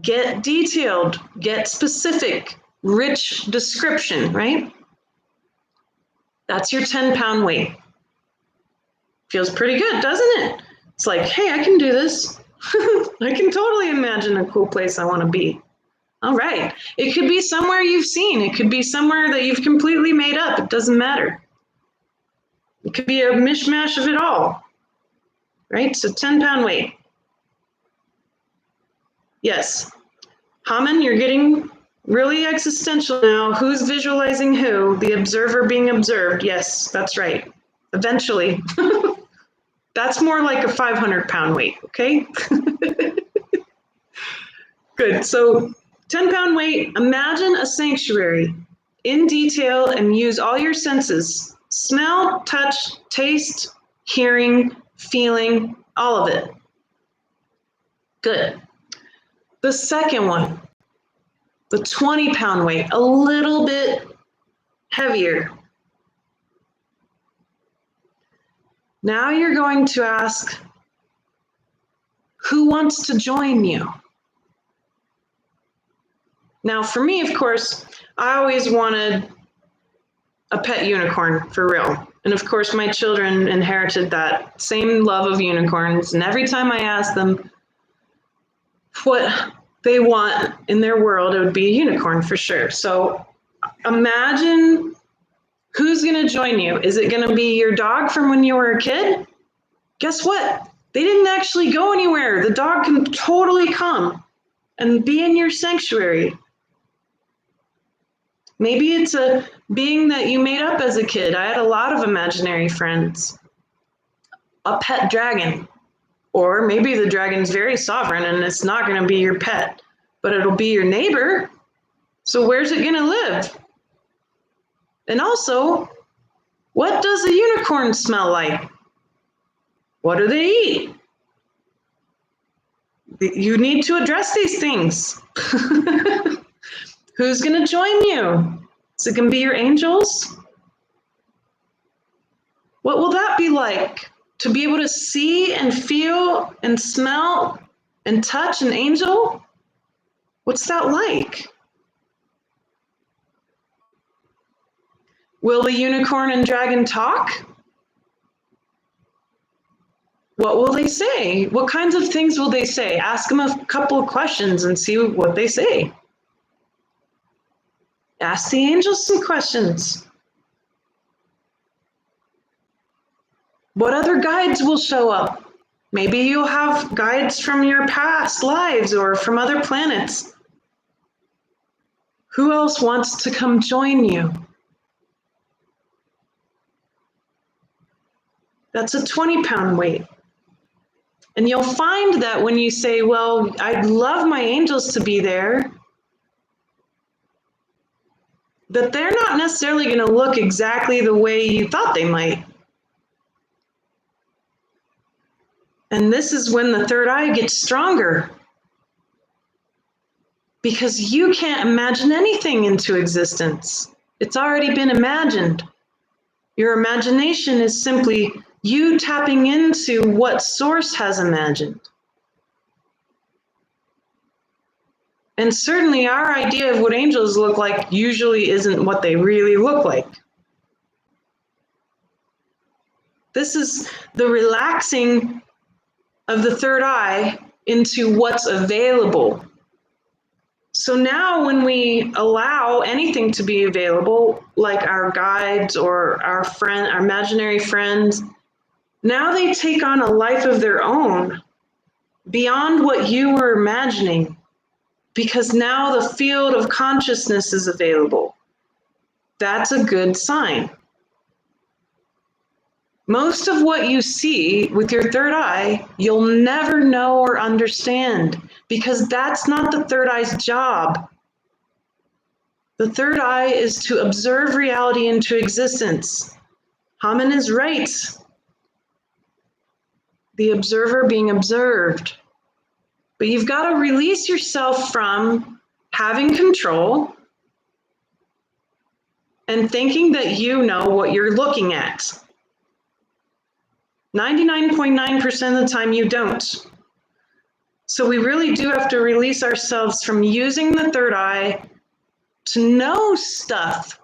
Get detailed, get specific, rich description, right? That's your 10-pound weight. Feels pretty good, doesn't it? It's like, hey, I can do this. I can totally imagine a cool place I want to be. All right. It could be somewhere you've seen. It could be somewhere that you've completely made up. It doesn't matter. It could be a mishmash of it all. Right? So 10-pound weight. Yes. Haman, you're getting really existential now. Who's visualizing who? The observer being observed. Yes, that's right. Eventually. That's more like a 500-pound weight, okay? Good. So 10-pound weight, imagine a sanctuary in detail and use all your senses. Smell, touch, taste, hearing, feeling, all of it. Good. The second one, the 20-pound weight, a little bit heavier. Now you're going to ask, who wants to join you? Now, for me, of course, I always wanted a pet unicorn for real. And of course, my children inherited that same love of unicorns. And every time I ask them what they want in their world, it would be a unicorn for sure. So imagine who's going to join you. Is it going to be your dog from when you were a kid? Guess what? They didn't actually go anywhere. The dog can totally come and be in your sanctuary. Maybe it's a being that you made up as a kid. I had a lot of imaginary friends. A pet dragon. Or maybe the dragon's very sovereign and it's not going to be your pet, but it'll be your neighbor. So where's it going to live? And also, what does a unicorn smell like? What do they eat? You need to address these things. Who's going to join you? Is it going to be your angels? What will that be like? To be able to see and feel and smell and touch an angel? What's that like? Will the unicorn and dragon talk? What will they say? What kinds of things will they say? Ask them a couple of questions and see what they say. Ask the angels some questions. What other guides will show up? Maybe you'll have guides from your past lives or from other planets. Who else wants to come join you? That's a 20-pound weight. And you'll find that when you say, well, I'd love my angels to be there, that they're not necessarily going to look exactly the way you thought they might. And this is when the third eye gets stronger. Because you can't imagine anything into existence. It's already been imagined. Your imagination is simply you tapping into what Source has imagined. And certainly our idea of what angels look like usually isn't what they really look like. This is the relaxing of the third eye into what's available. So now when we allow anything to be available, like our guides or our imaginary friends, now they take on a life of their own beyond what you were imagining, because now the field of consciousness is available. That's a good sign. Most of what you see with your third eye, you'll never know or understand, because that's not the third eye's job. The third eye is to observe reality into existence. Haman is right. The observer being observed. But you've got to release yourself from having control and thinking that you know what you're looking at. 99.9% of the time you don't. So we really do have to release ourselves from using the third eye to know stuff.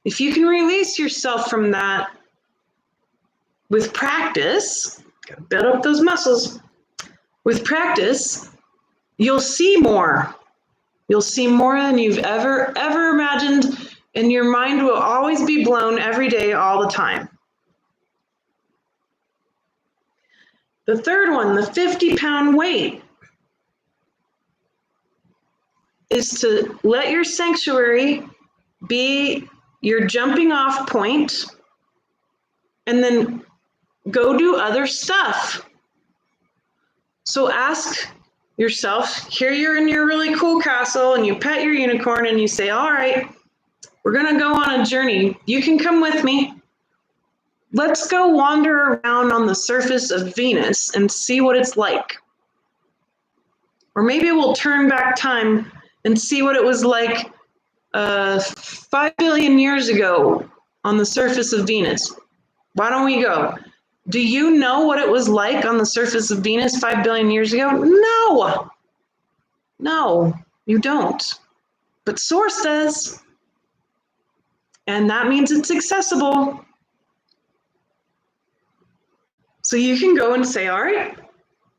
If you can release yourself from that with practice, gotta build up those muscles. With practice, you'll see more. You'll see more than you've ever imagined, and your mind will always be blown every day, all the time. The third one, the 50-pound weight, is to let your sanctuary be your jumping off point and then go do other stuff. So ask yourself, here you're in your really cool castle and you pet your unicorn and you say, all right, we're gonna go on a journey. You can come with me. Let's go wander around on the surface of Venus and see what it's like. Or maybe we'll turn back time and see what it was like 5 billion years ago on the surface of Venus. Why don't we go? Do you know what it was like on the surface of Venus 5 billion years ago? No, you don't. But Source does. And that means it's accessible. So you can go and say, all right,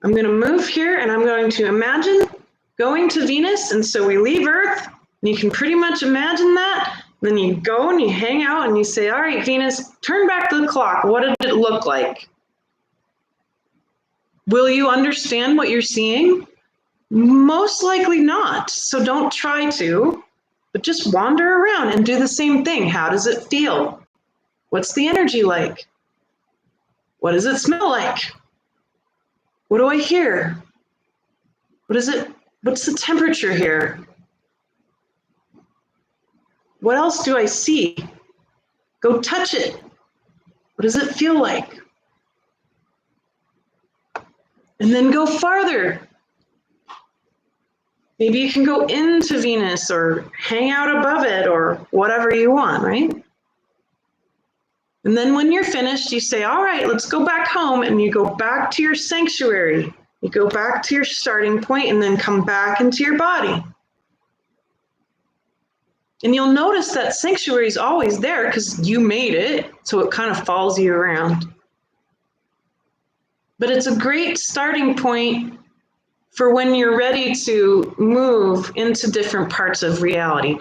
I'm going to move here and I'm going to imagine going to Venus. And so we leave Earth, and you can pretty much imagine that. Then you go and you hang out and you say, all right, Venus, turn back the clock. What did it look like? Will you understand what you're seeing? Most likely not. So don't try to, but just wander around and do the same thing. How does it feel? What's the energy like? What does it smell like? What do I hear? What's the temperature here? What else do I see? Go touch it. What does it feel like? And then go farther. Maybe you can go into Venus or hang out above it or whatever you want, right? And then when you're finished, you say, all right, let's go back home, and you go back to your sanctuary. You go back to your starting point and then come back into your body. And you'll notice that sanctuary is always there because you made it, so it kind of follows you around. But it's a great starting point for when you're ready to move into different parts of reality.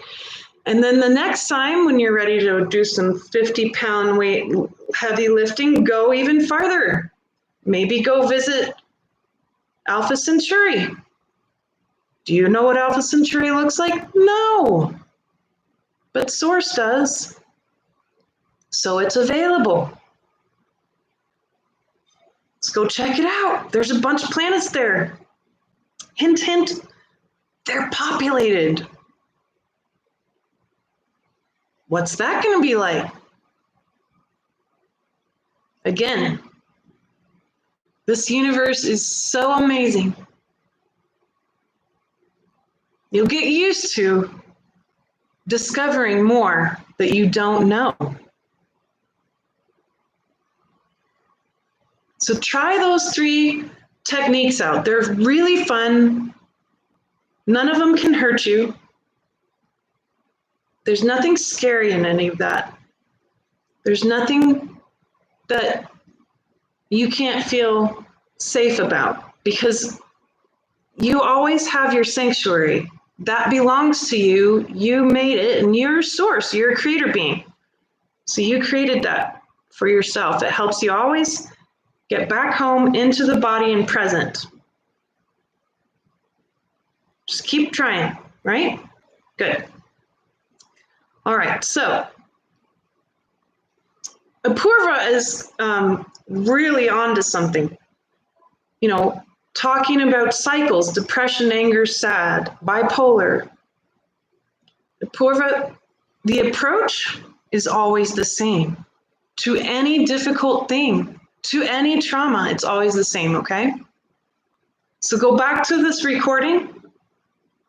And then the next time when you're ready to do some 50-pound weight heavy lifting, go even farther. Maybe go visit Alpha Centauri. Do you know what Alpha Centauri looks like? No. But Source does. So it's available. Let's go check it out. There's a bunch of planets there. Hint, hint, they're populated. What's that going to be like? Again, this universe is so amazing. You'll get used to discovering more that you don't know. So try those 3 techniques out. They're really fun. None of them can hurt you. There's nothing scary in any of that. There's nothing that you can't feel safe about, because you always have your sanctuary. That belongs to you. You made it, and you're Source. You're a creator being. So you created that for yourself. It helps you always get back home into the body and present. Just keep trying, right? Good. All right, so Apoorva is really onto something. You know, talking about cycles, depression, anger, sad, bipolar. Apoorva, the approach is always the same. To any difficult thing, to any trauma, it's always the same, okay? So go back to this recording,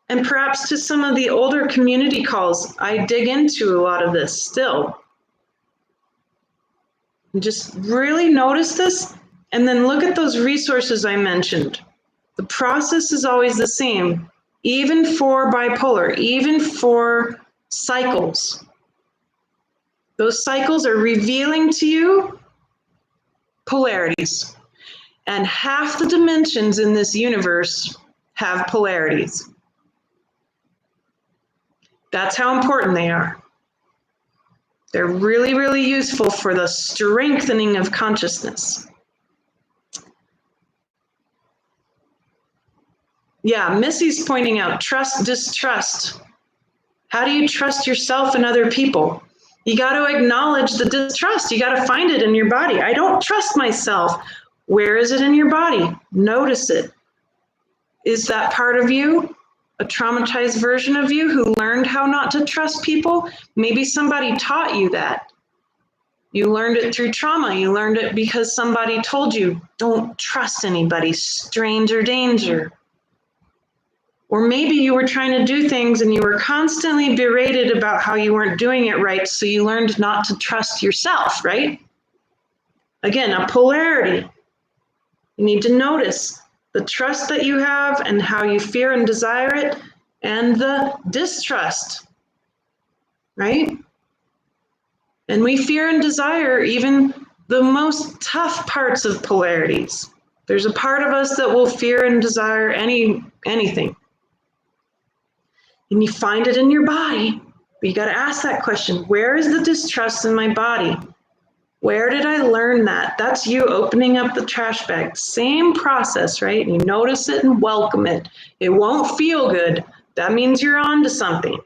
and perhaps to some of the older community calls. I dig into a lot of this still. And just really notice this, and then look at those resources I mentioned. The process is always the same, even for bipolar, even for cycles. Those cycles are revealing to you polarities. And half the dimensions in this universe have polarities. That's how important they are. They're really, really useful for the strengthening of consciousness. Yeah, Missy's pointing out trust, distrust. How do you trust yourself and other people? You got to acknowledge the distrust. You got to find it in your body. I don't trust myself. Where is it in your body? Notice it. Is that part of you a traumatized version of you who learned how not to trust people? Maybe somebody taught you that. You learned it through trauma. You learned it because somebody told you, don't trust anybody, stranger danger. Or maybe you were trying to do things and you were constantly berated about how you weren't doing it right, so you learned not to trust yourself, right? Again, a polarity. You need to notice the trust that you have and how you fear and desire it, and the distrust, right? And we fear and desire even the most tough parts of polarities. There's a part of us that will fear and desire anything. And you find it in your body. But you got to ask that question, where is the distrust in my body? Where did I learn that? That's you opening up the trash bag. Same process, right? And you notice it and welcome it. It won't feel good. That means you're on to something.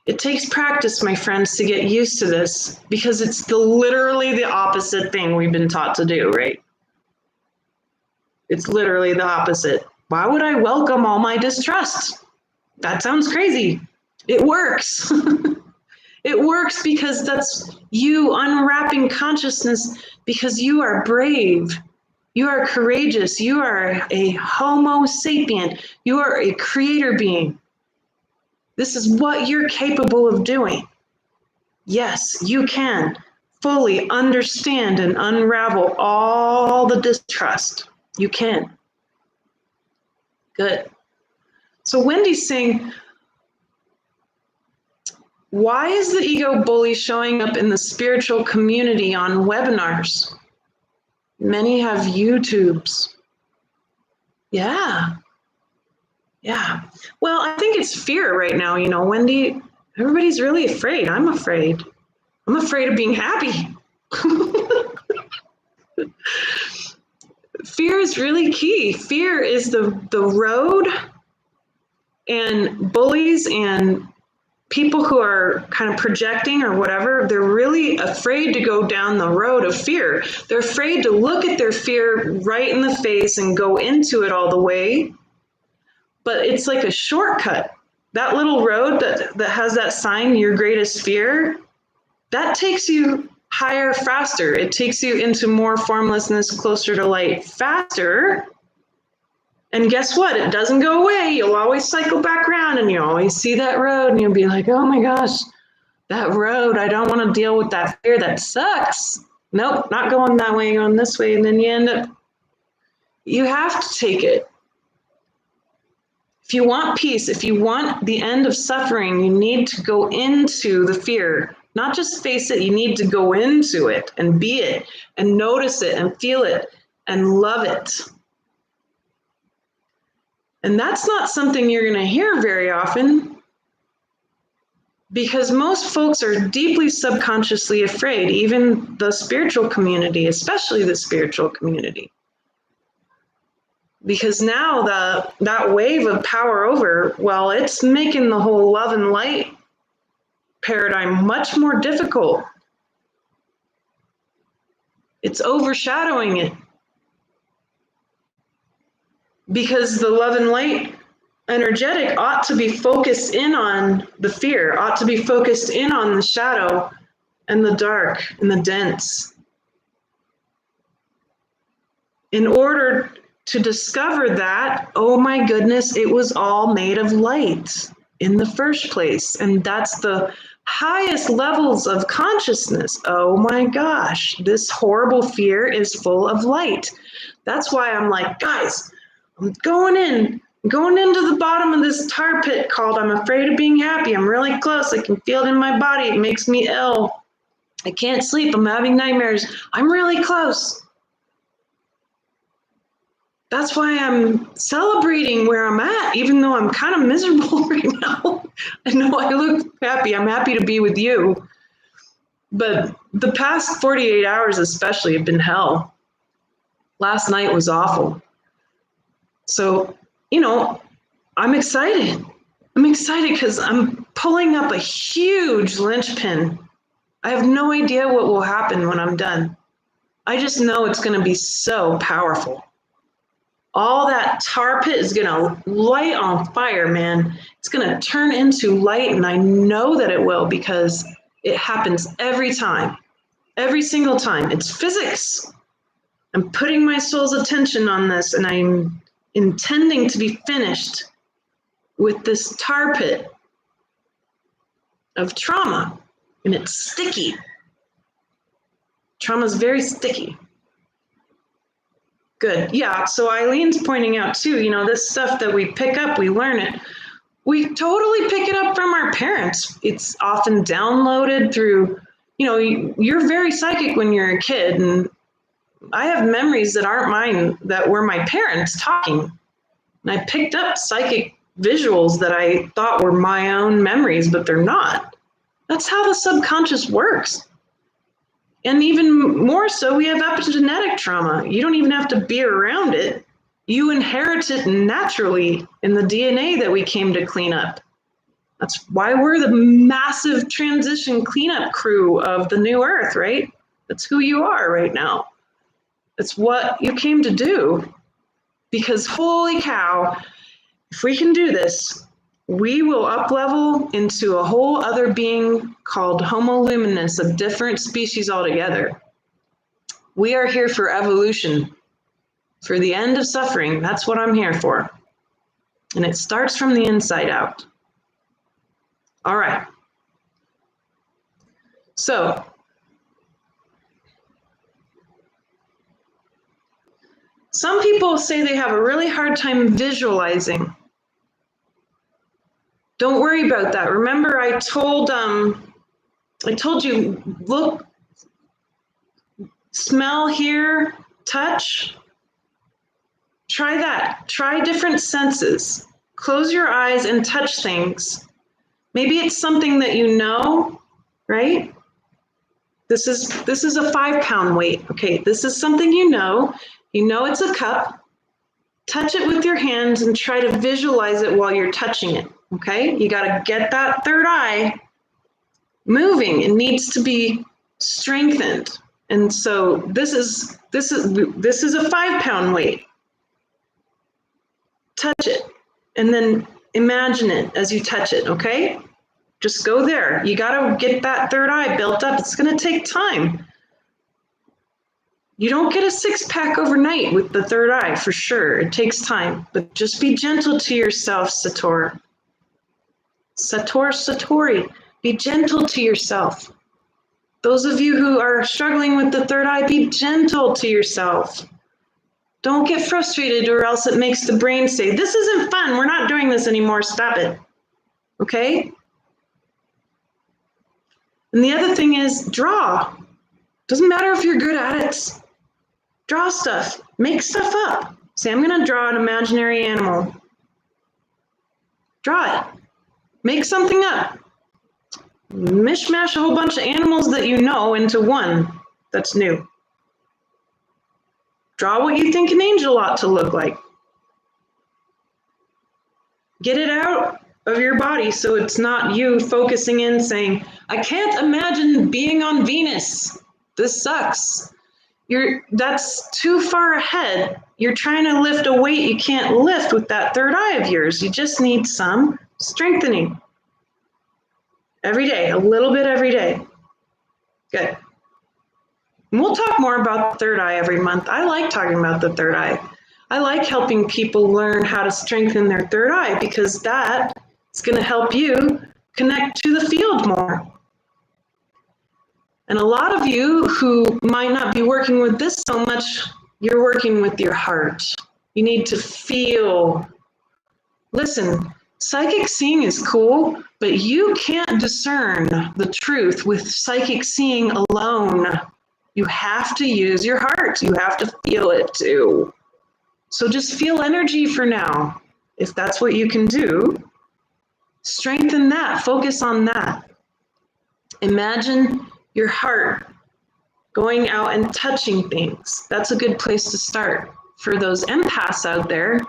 It takes practice, my friends, to get used to this because it's literally the opposite thing we've been taught to do, right? It's literally the opposite. Why would I welcome all my distrust? That sounds crazy. It works. It works because that's you unwrapping consciousness because you are brave. You are courageous. You are a Homo sapien. You are a creator being. This is what you're capable of doing. Yes, you can fully understand and unravel all the distrust. You can. Good. So Wendy's saying, why is the ego bully showing up in the spiritual community on webinars? Many have YouTubes. Yeah. Well, I think it's fear right now, Wendy. Everybody's really afraid. I'm afraid. I'm afraid of being happy. Fear is really key. Fear is the road, and bullies and people who are kind of projecting or whatever, they're really afraid to go down the road of fear. They're afraid to look at their fear right in the face and go into it all the way. But it's like a shortcut. That little road that has that sign, your greatest fear, that takes you higher faster. It takes you into more formlessness, closer to light faster. And guess what? It doesn't go away. You'll always cycle back around and you always see that road and you'll be like, oh my gosh, that road, I don't want to deal with that fear. That sucks. Nope, not going that way, going this way. And then you end up, you have to take it. If you want peace, if you want the end of suffering, you need to go into the fear, not just face it. You need to go into it and be it and notice it and feel it and love it. And that's not something you're going to hear very often because most folks are deeply subconsciously afraid, even the spiritual community, especially the spiritual community. Because now that wave of power over, well, it's making the whole love and light paradigm much more difficult. It's overshadowing it. Because the love and light energetic ought to be focused in on the fear, ought to be focused in on the shadow and the dark and the dense. In order to discover that, oh my goodness, it was all made of light in the first place. And that's the highest levels of consciousness. Oh my gosh, this horrible fear is full of light. That's why I'm like, guys, I'm going into the bottom of this tar pit called I'm afraid of being happy. I'm really close. I can feel it in my body. It makes me ill. I can't sleep. I'm having nightmares. I'm really close. That's why I'm celebrating where I'm at, even though I'm kind of miserable right now. I know I look happy. I'm happy to be with you. But the past 48 hours especially have been hell. Last night was awful. So, I'm excited. I'm excited because I'm pulling up a huge linchpin. I have no idea what will happen when I'm done. I just know it's going to be so powerful. All that tar pit is going to light on fire, man. It's going to turn into light, and I know that it will because it happens every time. Every single time. It's physics. I'm putting my soul's attention on this, and I'm intending to be finished with this tar pit of trauma, and it's sticky. Trauma is very sticky. Good. Yeah. So Eileen's pointing out too, this stuff that we pick up, we learn it. We totally pick it up from our parents. It's often downloaded through, you're very psychic when you're a kid. And I have memories that aren't mine that were my parents talking. And I picked up psychic visuals that I thought were my own memories, but they're not. That's how the subconscious works. And even more so, we have epigenetic trauma. You don't even have to be around it. You inherit it naturally in the DNA that we came to clean up. That's why we're the massive transition cleanup crew of the new earth, right? That's who you are right now. It's what you came to do. Because holy cow, if we can do this, we will up-level into a whole other being called Homo luminous, a different species altogether. We are here for evolution, for the end of suffering. That's what I'm here for. And it starts from the inside out. All right. So, some people say they have a really hard time visualizing. Don't worry about that. Remember, I told you, look, smell, hear, touch. Try that. Try different senses. Close your eyes and touch things. Maybe it's something that you know, right? This is a 5-pound weight. Okay, this is something you know. You know it's a cup. Touch it with your hands and try to visualize it while you're touching it. Okay, you got to get that third eye moving. It needs to be strengthened. And so this is a 5-pound weight. Touch it and then imagine it as you touch it. Okay, just go there. You got to get that third eye built up. It's going to take time. You don't get a 6-pack overnight with the third eye, for sure. It takes time, but just be gentle to yourself, Sator. Satori, be gentle to yourself. Those of you who are struggling with the third eye, be gentle to yourself. Don't get frustrated, or else it makes the brain say, this isn't fun, we're not doing this anymore, stop it. Okay? And the other thing is draw. Doesn't matter if you're good at it. Draw stuff, make stuff up. Say, I'm gonna draw an imaginary animal. Draw it, make something up. Mishmash a whole bunch of animals that you know into one that's new. Draw what you think an angel ought to look like. Get it out of your body so it's not you focusing in saying, I can't imagine being on Venus. This sucks. That's too far ahead. You're trying to lift a weight you can't lift with that third eye of yours. You just need some strengthening. Every day, a little bit every day. Good. And we'll talk more about the third eye every month. I like talking about the third eye. I like helping people learn how to strengthen their third eye because that is going to help you connect to the field more. And a lot of you who might not be working with this so much, you're working with your heart. You need to feel. Listen, psychic seeing is cool, but you can't discern the truth with psychic seeing alone. You have to use your heart. You have to feel it too. So just feel energy for now. If that's what you can do, strengthen that. Focus on that. Imagine your heart going out and touching things. That's a good place to start for those empaths out there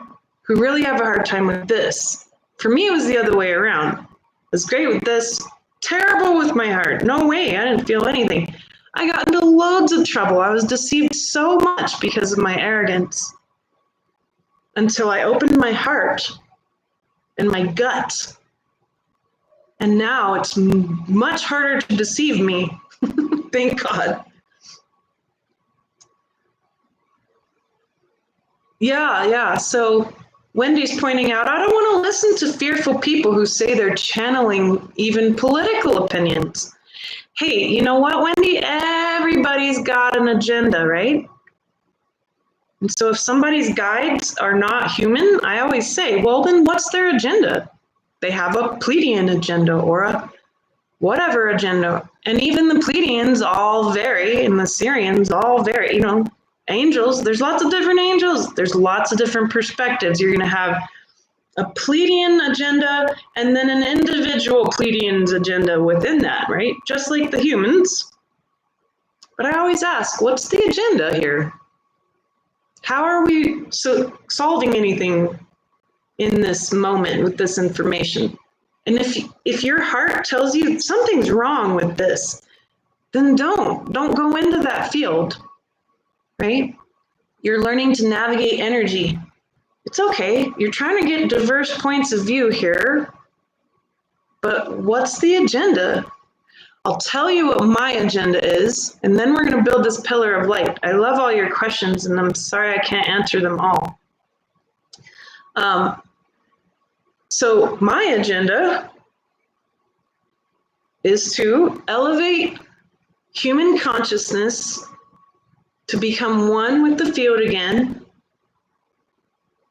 who really have a hard time with this. For me, it was the other way around. I was great with this, terrible with my heart. No way, I didn't feel anything. I got into loads of trouble. I was deceived so much because of my arrogance until I opened my heart and my gut. And now it's much harder to deceive me. Thank God. Yeah. So Wendy's pointing out, I don't want to listen to fearful people who say they're channeling even political opinions. Hey, you know what, Wendy? Everybody's got an agenda, right? And so if somebody's guides are not human, I always say, well, then what's their agenda? they have a Pleiadian agenda or a whatever agenda. And even the Pleiadians all vary, and the Sirians all vary. You know, angels, there's lots of different angels. There's lots of different perspectives. You're going to have a Pleiadian agenda and then an individual Pleiadian's agenda within that, right? Just like the humans. But I always ask, what's the agenda here? How are we solving anything in this moment with this information? And if your heart tells you something's wrong with this, then don't go into that field, right? You're learning to navigate energy. It's okay. You're trying to get diverse points of view here, but what's the agenda? I'll tell you what my agenda is, and then we're going to build this pillar of light. I love all your questions, and I'm sorry I can't answer them all. So my agenda is to elevate human consciousness to become one with the field again,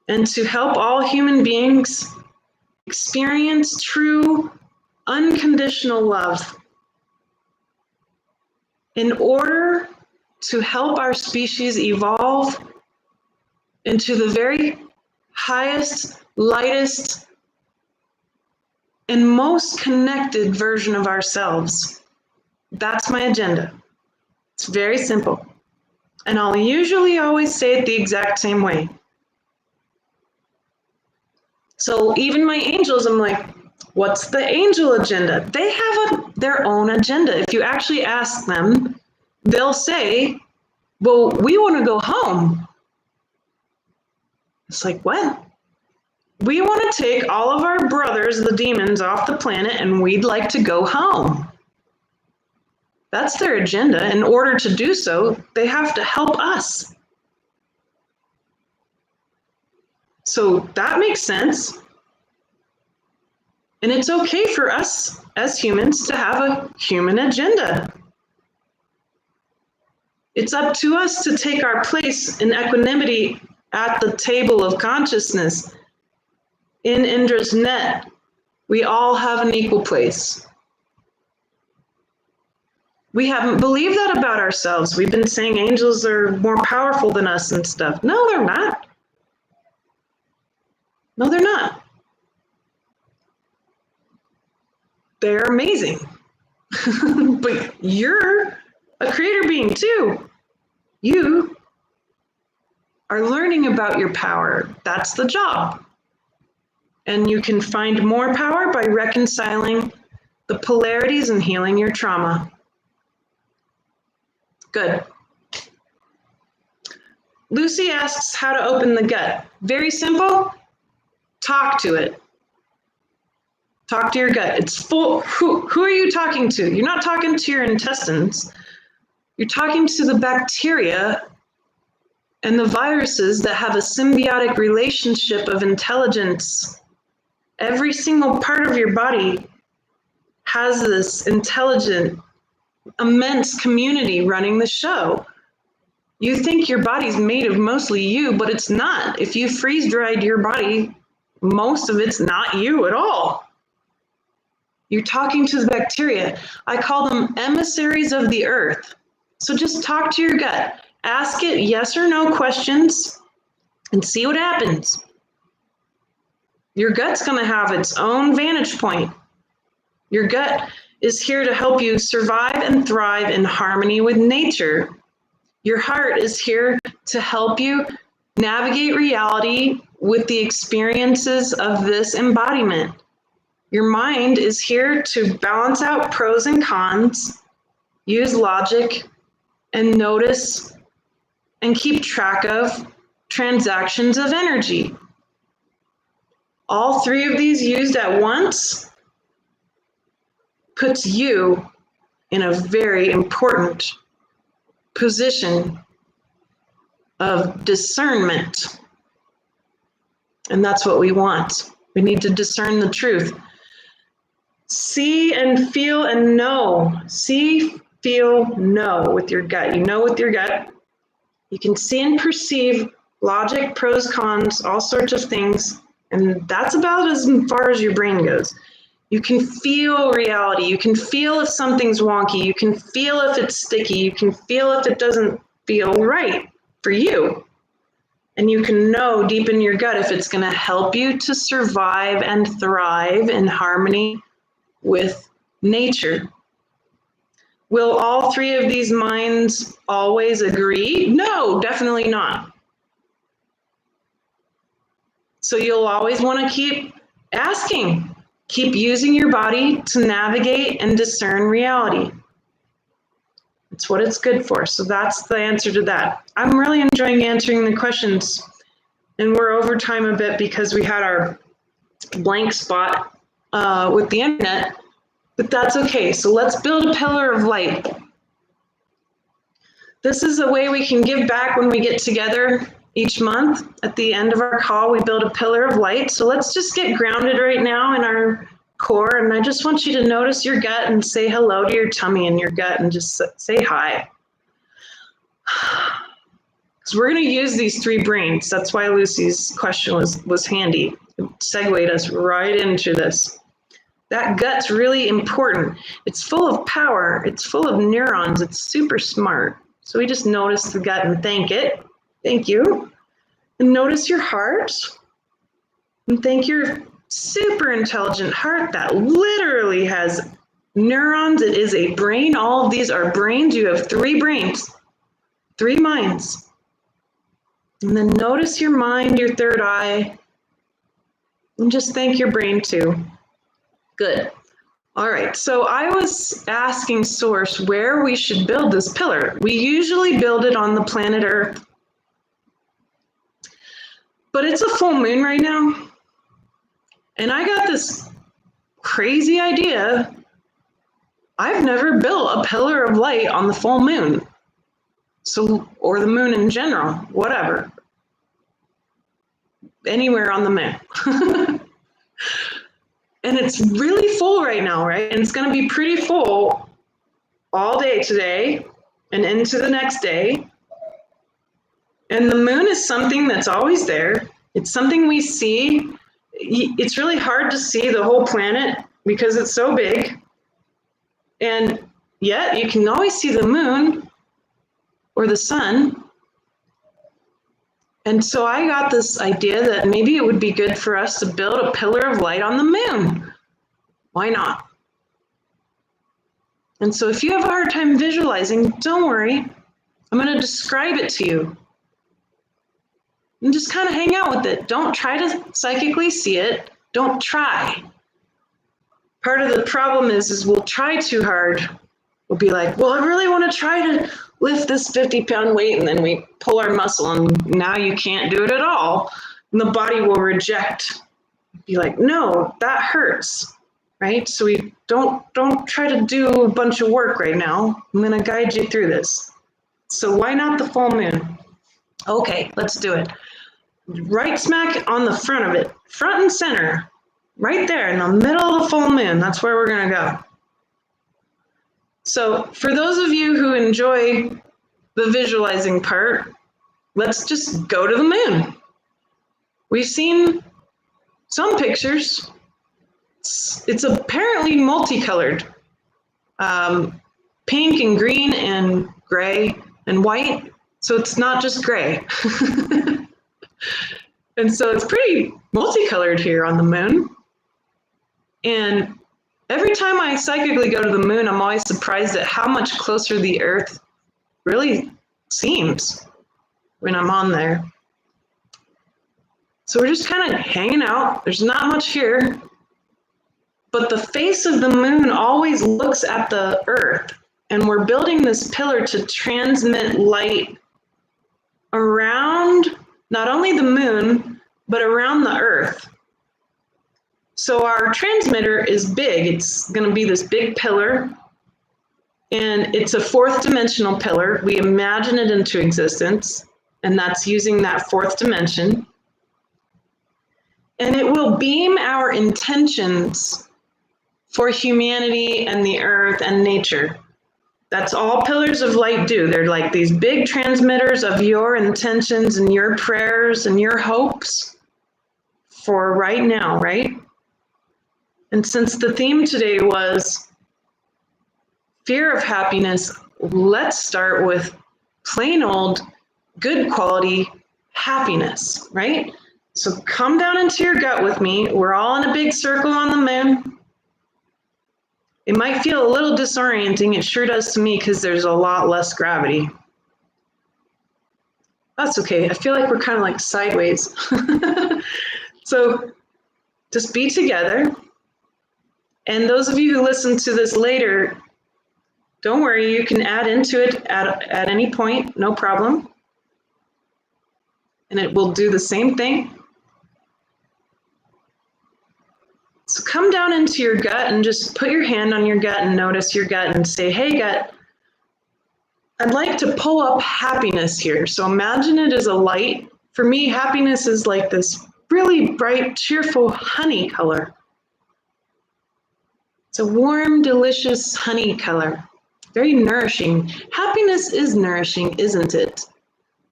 and to help all human beings experience true, unconditional love in order to help our species evolve into the very highest, lightest, and most connected version of ourselves. That's my agenda. It's very simple. And I'll usually always say it the exact same way. So even my angels, I'm like, what's the angel agenda? They have their own agenda. If you actually ask them, they'll say, well, we want to go home. It's like, what? We want to take all of our brothers, the demons, off the planet, and we'd like to go home. That's their agenda. In order to do so, they have to help us. So that makes sense. And it's okay for us as humans to have a human agenda. It's up to us to take our place in equanimity at the table of consciousness. In Indra's net, we all have an equal place. We haven't believed that about ourselves. We've been saying angels are more powerful than us and stuff. No, they're not. No, they're not. They're amazing. But you're a creator being too. You are learning about your power. That's the job. And you can find more power by reconciling the polarities and healing your trauma. Good. Lucy asks how to open the gut. Very simple. Talk to it. Talk to your gut. It's full. Who are you talking to? You're not talking to your intestines. You're talking to the bacteria and the viruses that have a symbiotic relationship of intelligence. Every single part of your body has this intelligent, immense community running the show. You think your body's made of mostly you, but it's not. If you freeze dried your body, most of it's not you at all. You're talking to the bacteria. I call them emissaries of the earth. So just talk to your gut. Ask it yes or no questions and see what happens. Your gut's going to have its own vantage point. Your gut is here to help you survive and thrive in harmony with nature. Your heart is here to help you navigate reality with the experiences of this embodiment. Your mind is here to balance out pros and cons, use logic, and notice and keep track of transactions of energy. All three of these used at once puts you in a very important position of discernment. And that's what we want. We need to discern the truth. See and feel and know. See, feel, know with your gut. You know with your gut. You can see and perceive logic, pros, cons, all sorts of things, And that's about as far as your brain goes. You can feel reality. You can feel if something's wonky. You can feel if it's sticky. You can feel if it doesn't feel right for you. And you can know deep in your gut if it's going to help you to survive and thrive in harmony with nature. Will all three of these minds always agree? No, definitely not. So you'll always want to keep asking, keep using your body to navigate and discern reality. It's what it's good for. So that's the answer to that. I'm really enjoying answering the questions. And we're over time a bit because we had our blank spot with the internet, but that's okay. So let's build a pillar of light. This is a way we can give back when we get together each month. At the end of our call, we build a pillar of light. So let's just get grounded right now in our core. And I just want you to notice your gut and say hello to your tummy and your gut and just say hi. Because we're going to use these three brains. That's why Lucy's question was handy. It segued us right into this. That gut's really important. It's full of power. It's full of neurons. It's super smart. So we just notice the gut and thank it. Thank you. And notice your heart. And thank your super intelligent heart that literally has neurons. It is a brain. All of these are brains. You have three brains, three minds. And then notice your mind, your third eye, and just thank your brain too. Good. All right, so I was asking Source where we should build this pillar. We usually build it on the planet Earth, but it's a full moon right now. And I got this crazy idea. I've never built a pillar of light on the full moon. So, or the moon in general, whatever. Anywhere on the moon. And it's really full right now, right? And it's going to be pretty full all day today and into the next day. And the moon is something that's always there. It's something we see. It's really hard to see the whole planet because it's so big. And yet you can always see the moon or the sun. And so I got this idea that maybe it would be good for us to build a pillar of light on the moon. Why not? And so if you have a hard time visualizing, don't worry. I'm going to describe it to you. And just kind of hang out with it. Don't try to psychically see it. Don't try. Part of the problem is we'll try too hard. We'll be like, well, I really want to try to lift this 50-pound weight, and then we pull our muscle, and now you can't do it at all. And the body will reject. Be like, no, that hurts, right? So we don't try to do a bunch of work right now. I'm going to guide you through this. So why not the full moon? Okay, let's do it. Right smack on the front of it, front and center, right there in the middle of the full moon. That's where we're going to go. So for those of you who enjoy the visualizing part, let's just go to the moon. We've seen some pictures. It's apparently multicolored, pink and green and gray and white. So it's not just gray. And so it's pretty multicolored here on the moon. And every time I psychically go to the moon, I'm always surprised at how much closer the Earth really seems when I'm on there. So we're just kind of hanging out. There's not much here. But the face of the moon always looks at the Earth. And we're building this pillar to transmit light around not only the moon, but around the Earth. So our transmitter is big. It's going to be this big pillar, and it's a fourth dimensional pillar. We imagine it into existence, and that's using that fourth dimension. And it will beam our intentions for humanity and the Earth and nature. That's all pillars of light do. They're like these big transmitters of your intentions and your prayers and your hopes for right now, right? And since the theme today was fear of happiness, let's start with plain old good quality happiness, right? So come down into your gut with me. We're all in a big circle on the moon. It might feel a little disorienting. It sure does to me because there's a lot less gravity. That's okay. I feel like we're kind of like sideways. So just be together. And those of you who listen to this later, don't worry, you can add into it at any point, no problem. And it will do the same thing. So come down into your gut and just put your hand on your gut and notice your gut and say, hey, gut, I'd like to pull up happiness here. So imagine it as a light. For me, happiness is like this really bright, cheerful honey color. It's a warm, delicious honey color. Very nourishing. Happiness is nourishing, isn't it?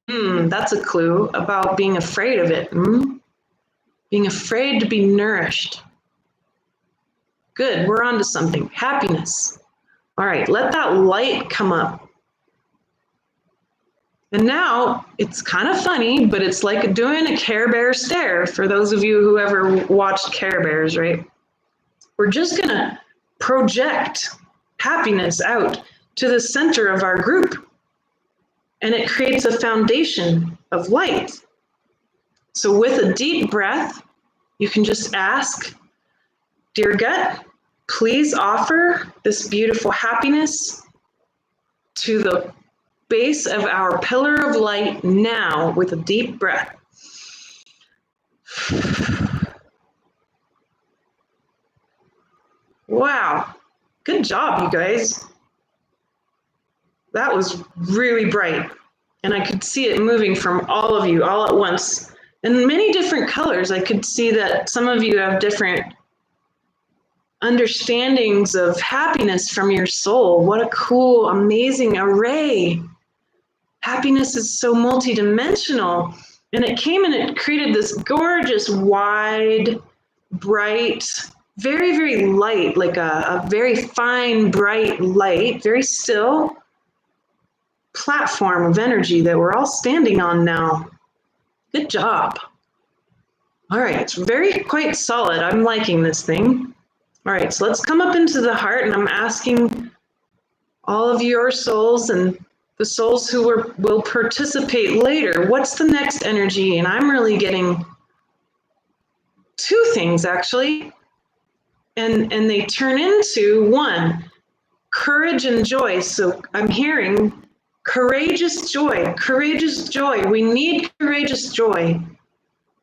That's a clue about being afraid of it. Being afraid to be nourished. Good, we're on to something. Happiness. All right, let that light come up. And now it's kind of funny, but it's like doing a Care Bear stare for those of you who ever watched Care Bears, right? We're just gonna project happiness out to the center of our group. And it creates a foundation of light. So with a deep breath, you can just ask, dear gut, please offer this beautiful happiness to the base of our pillar of light now with a deep breath. Wow, good job, you guys. That was really bright. And I could see it moving from all of you all at once. In many different colors, I could see that some of you have different understandings of happiness from your soul. What a cool, amazing array. Happiness is so multidimensional. And it came and it created this gorgeous, wide, bright, very, very light, like a very fine, bright light, very still platform of energy that we're all standing on now. Good job. All right, it's quite solid. I'm liking this thing. All right, so let's come up into the heart, and I'm asking all of your souls and the souls who will participate later, what's the next energy? And I'm really getting two things, actually. And they turn into one, courage and joy. So I'm hearing courageous joy, courageous joy. We need courageous joy.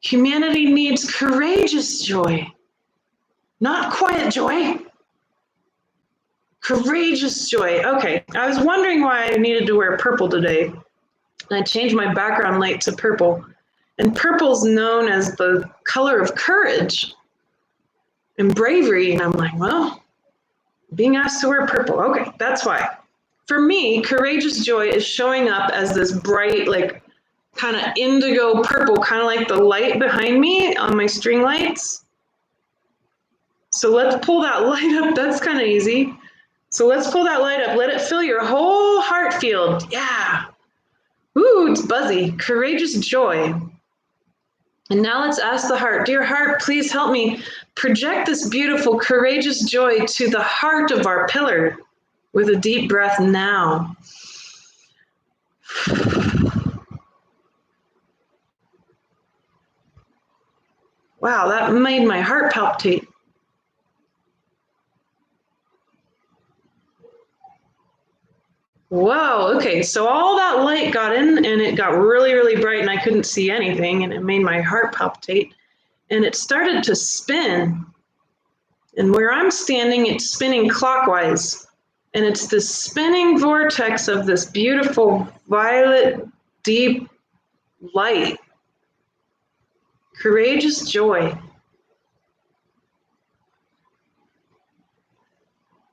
Humanity needs courageous joy, not quiet joy. Courageous joy. Okay, I was wondering why I needed to wear purple today. And I changed my background light to purple. And purple's known as the color of courage and bravery. And I'm like, well, being asked to wear purple. Okay, that's why. For me, courageous joy is showing up as this bright, like kind of indigo purple, kind of like the light behind me on my string lights. So let's pull that light up. That's kind of easy. So let's pull that light up. Let it fill your whole heart field. Yeah. Ooh, it's buzzy. Courageous joy. And now let's ask the heart, dear heart, please help me project this beautiful, courageous joy to the heart of our pillar with a deep breath now. Wow, that made my heart palpitate. Whoa, okay, so all that light got in and it got really, really bright and I couldn't see anything and it made my heart palpitate and it started to spin. And where I'm standing, it's spinning clockwise. And it's this spinning vortex of this beautiful violet, deep light. Courageous joy.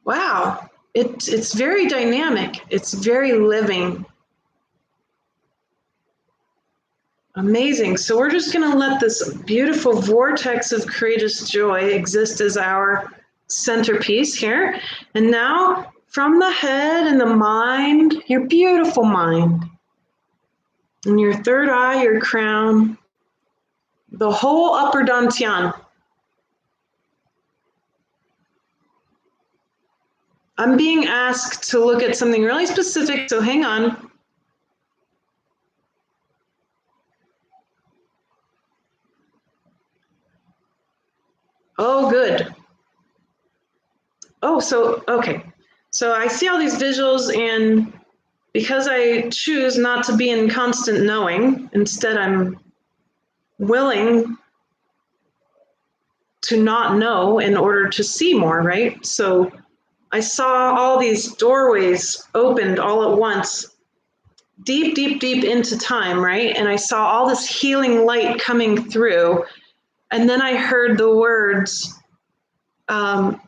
Wow. It's very dynamic. It's very living. Amazing. So we're just going to let this beautiful vortex of courageous joy exist as our centerpiece here. And now from the head and the mind, your beautiful mind, and your third eye, your crown, the whole upper dantian. I'm being asked to look at something really specific, so hang on. Oh, good. Oh, okay. So I see all these visuals, and because I choose not to be in constant knowing, instead I'm willing to not know in order to see more, right? So I saw all these doorways opened all at once, deep, deep, deep into time, right? And I saw all this healing light coming through. And then I heard the words, the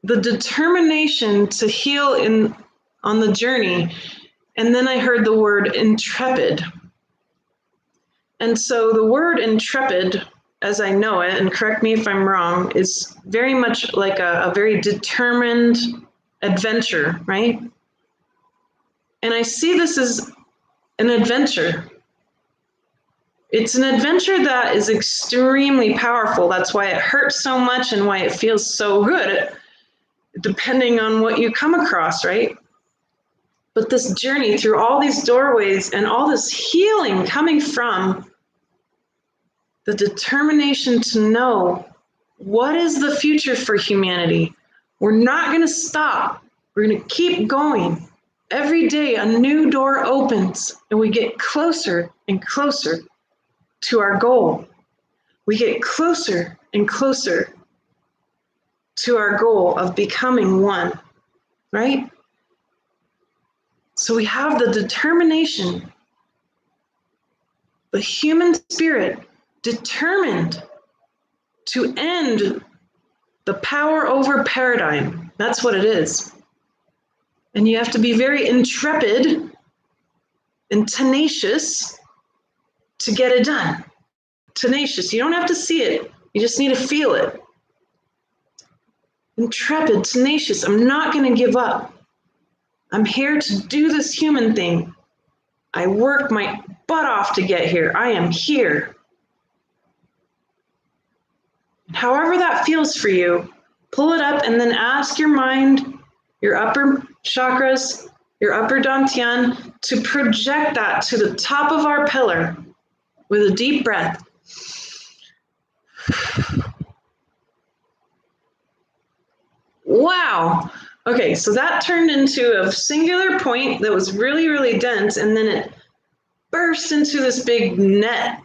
determination to heal on the journey. And then I heard the word intrepid. And so the word intrepid, as I know it, and correct me if I'm wrong, is very much like a very determined adventure, right? And I see this as an adventure. It's an adventure that is extremely powerful. That's why it hurts so much and why it feels so good, depending on what you come across, right? But this journey through all these doorways and all this healing coming from the determination to know what is the future for humanity. We're not going to stop. We're going to keep going. Every day a new door opens and we get closer and closer to our goal. We get closer and closer to our goal of becoming one, right? So we have the determination, the human spirit determined to end the power over paradigm. That's what it is. And you have to be very intrepid and tenacious to get it done. Tenacious. You don't have to see it. You just need to feel it. Intrepid, tenacious. I'm not going to give up. I'm here to do this human thing. I worked my butt off to get here. I am here. However that feels for you, pull it up and then ask your mind, your upper chakras, your upper dantian, to project that to the top of our pillar with a deep breath. Wow. Okay, so that turned into a singular point that was really, really dense, and then it burst into this big net.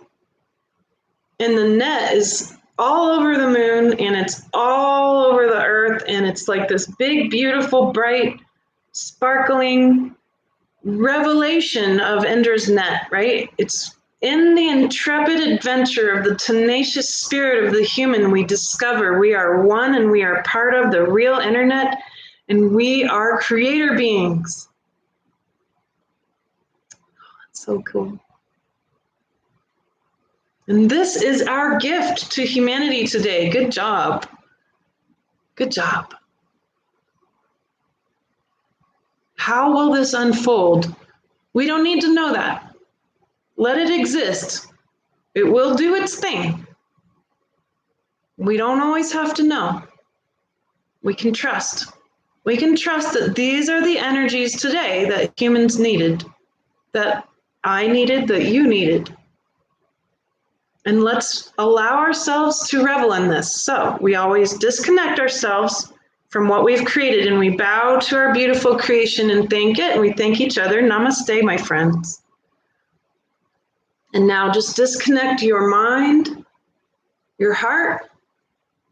And the net is all over the moon, and it's all over the earth, and it's like this big, beautiful, bright, sparkling revelation of Ender's net, right? It's in the intrepid adventure of the tenacious spirit of the human, we discover we are one and we are part of the real internet, and we are creator beings. That's so cool. And this is our gift to humanity today. Good job. Good job. How will this unfold? We don't need to know that. Let it exist. It will do its thing. We don't always have to know. We can trust. We can trust that these are the energies today that humans needed, that I needed, that you needed. And let's allow ourselves to revel in this. So we always disconnect ourselves from what we've created and we bow to our beautiful creation and thank it. And we thank each other. Namaste, my friends. And now just disconnect your mind, your heart,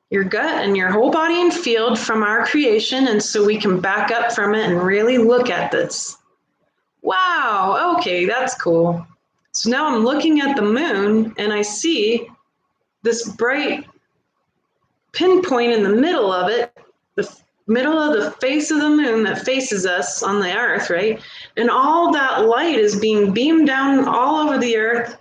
your gut, and your whole body and field from our creation. And so we can back up from it and really look at this. Wow, okay, that's cool. So now I'm looking at the moon and I see this bright pinpoint in the middle of it, middle of the face of the moon that faces us on the earth, right? And all that light is being beamed down all over the earth.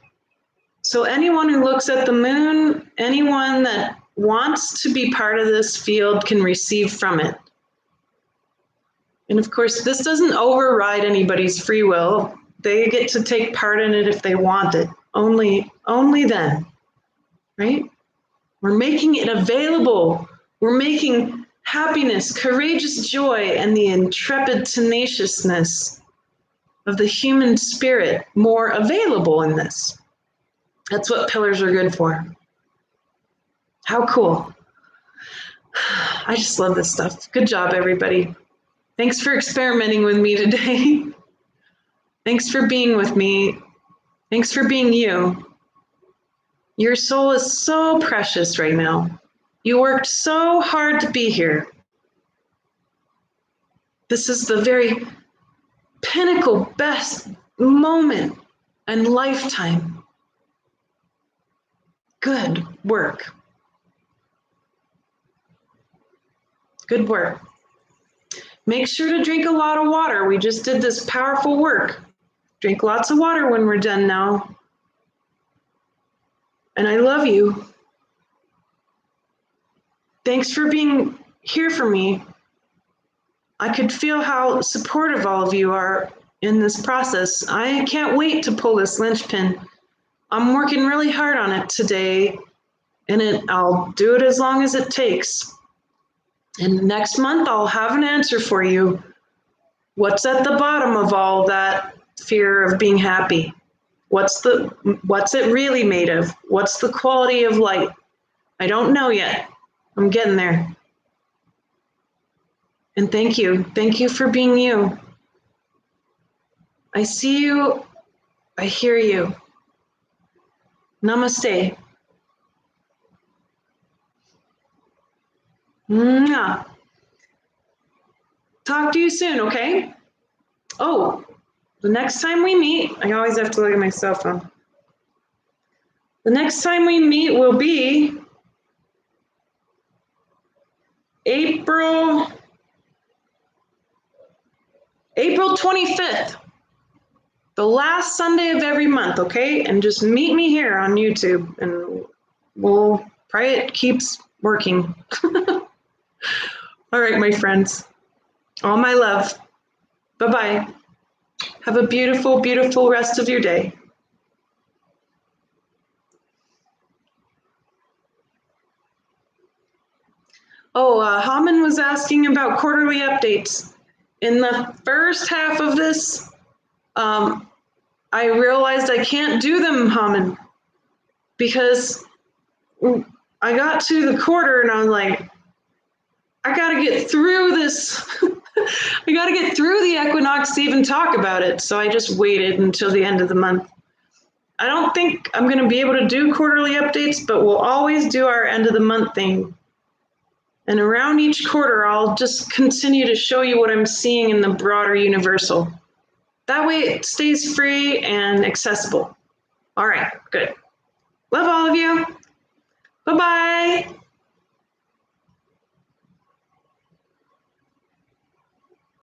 So anyone who looks at the moon, anyone that wants to be part of this field can receive from it. And of course, this doesn't override anybody's free will. They get to take part in it if they want it. Only then, right? We're making it available. We're making happiness, courageous joy, and the intrepid tenaciousness of the human spirit more available in this. That's what pillars are good for. How cool. I just love this stuff. Good job, everybody. Thanks for experimenting with me today. Thanks for being with me. Thanks for being you. Your soul is so precious right now. You worked so hard to be here. This is the very pinnacle, best moment and lifetime. Good work. Good work. Make sure to drink a lot of water. We just did this powerful work. Drink lots of water when we're done now. And I love you. Thanks for being here for me. I could feel how supportive all of you are in this process. I can't wait to pull this linchpin. I'm working really hard on it today, and I'll do it as long as it takes. And next month, I'll have an answer for you. What's at the bottom of all that fear of being happy? What's it really made of? What's the quality of light? I don't know yet. I'm getting there. And thank you. Thank you for being you. I see you. I hear you. Namaste. Mwah. Talk to you soon, okay? Oh, the next time we meet, I always have to look at my cell phone. The next time we meet will be April 25th, the last Sunday of every month, okay? And just meet me here on YouTube, and we'll pray it keeps working. All right, my friends, all my love. Bye-bye. Have a beautiful, beautiful rest of your day. Oh, Haman was asking about quarterly updates. In the first half of this, I realized I can't do them, Haman, because I got to the quarter and I was like, I gotta get through this. I gotta get through the equinox to even talk about it. So I just waited until the end of the month. I don't think I'm gonna be able to do quarterly updates, but we'll always do our end of the month thing. And around each quarter, I'll just continue to show you what I'm seeing in the broader universal. That way it stays free and accessible. All right, good. Love all of you. Bye-bye.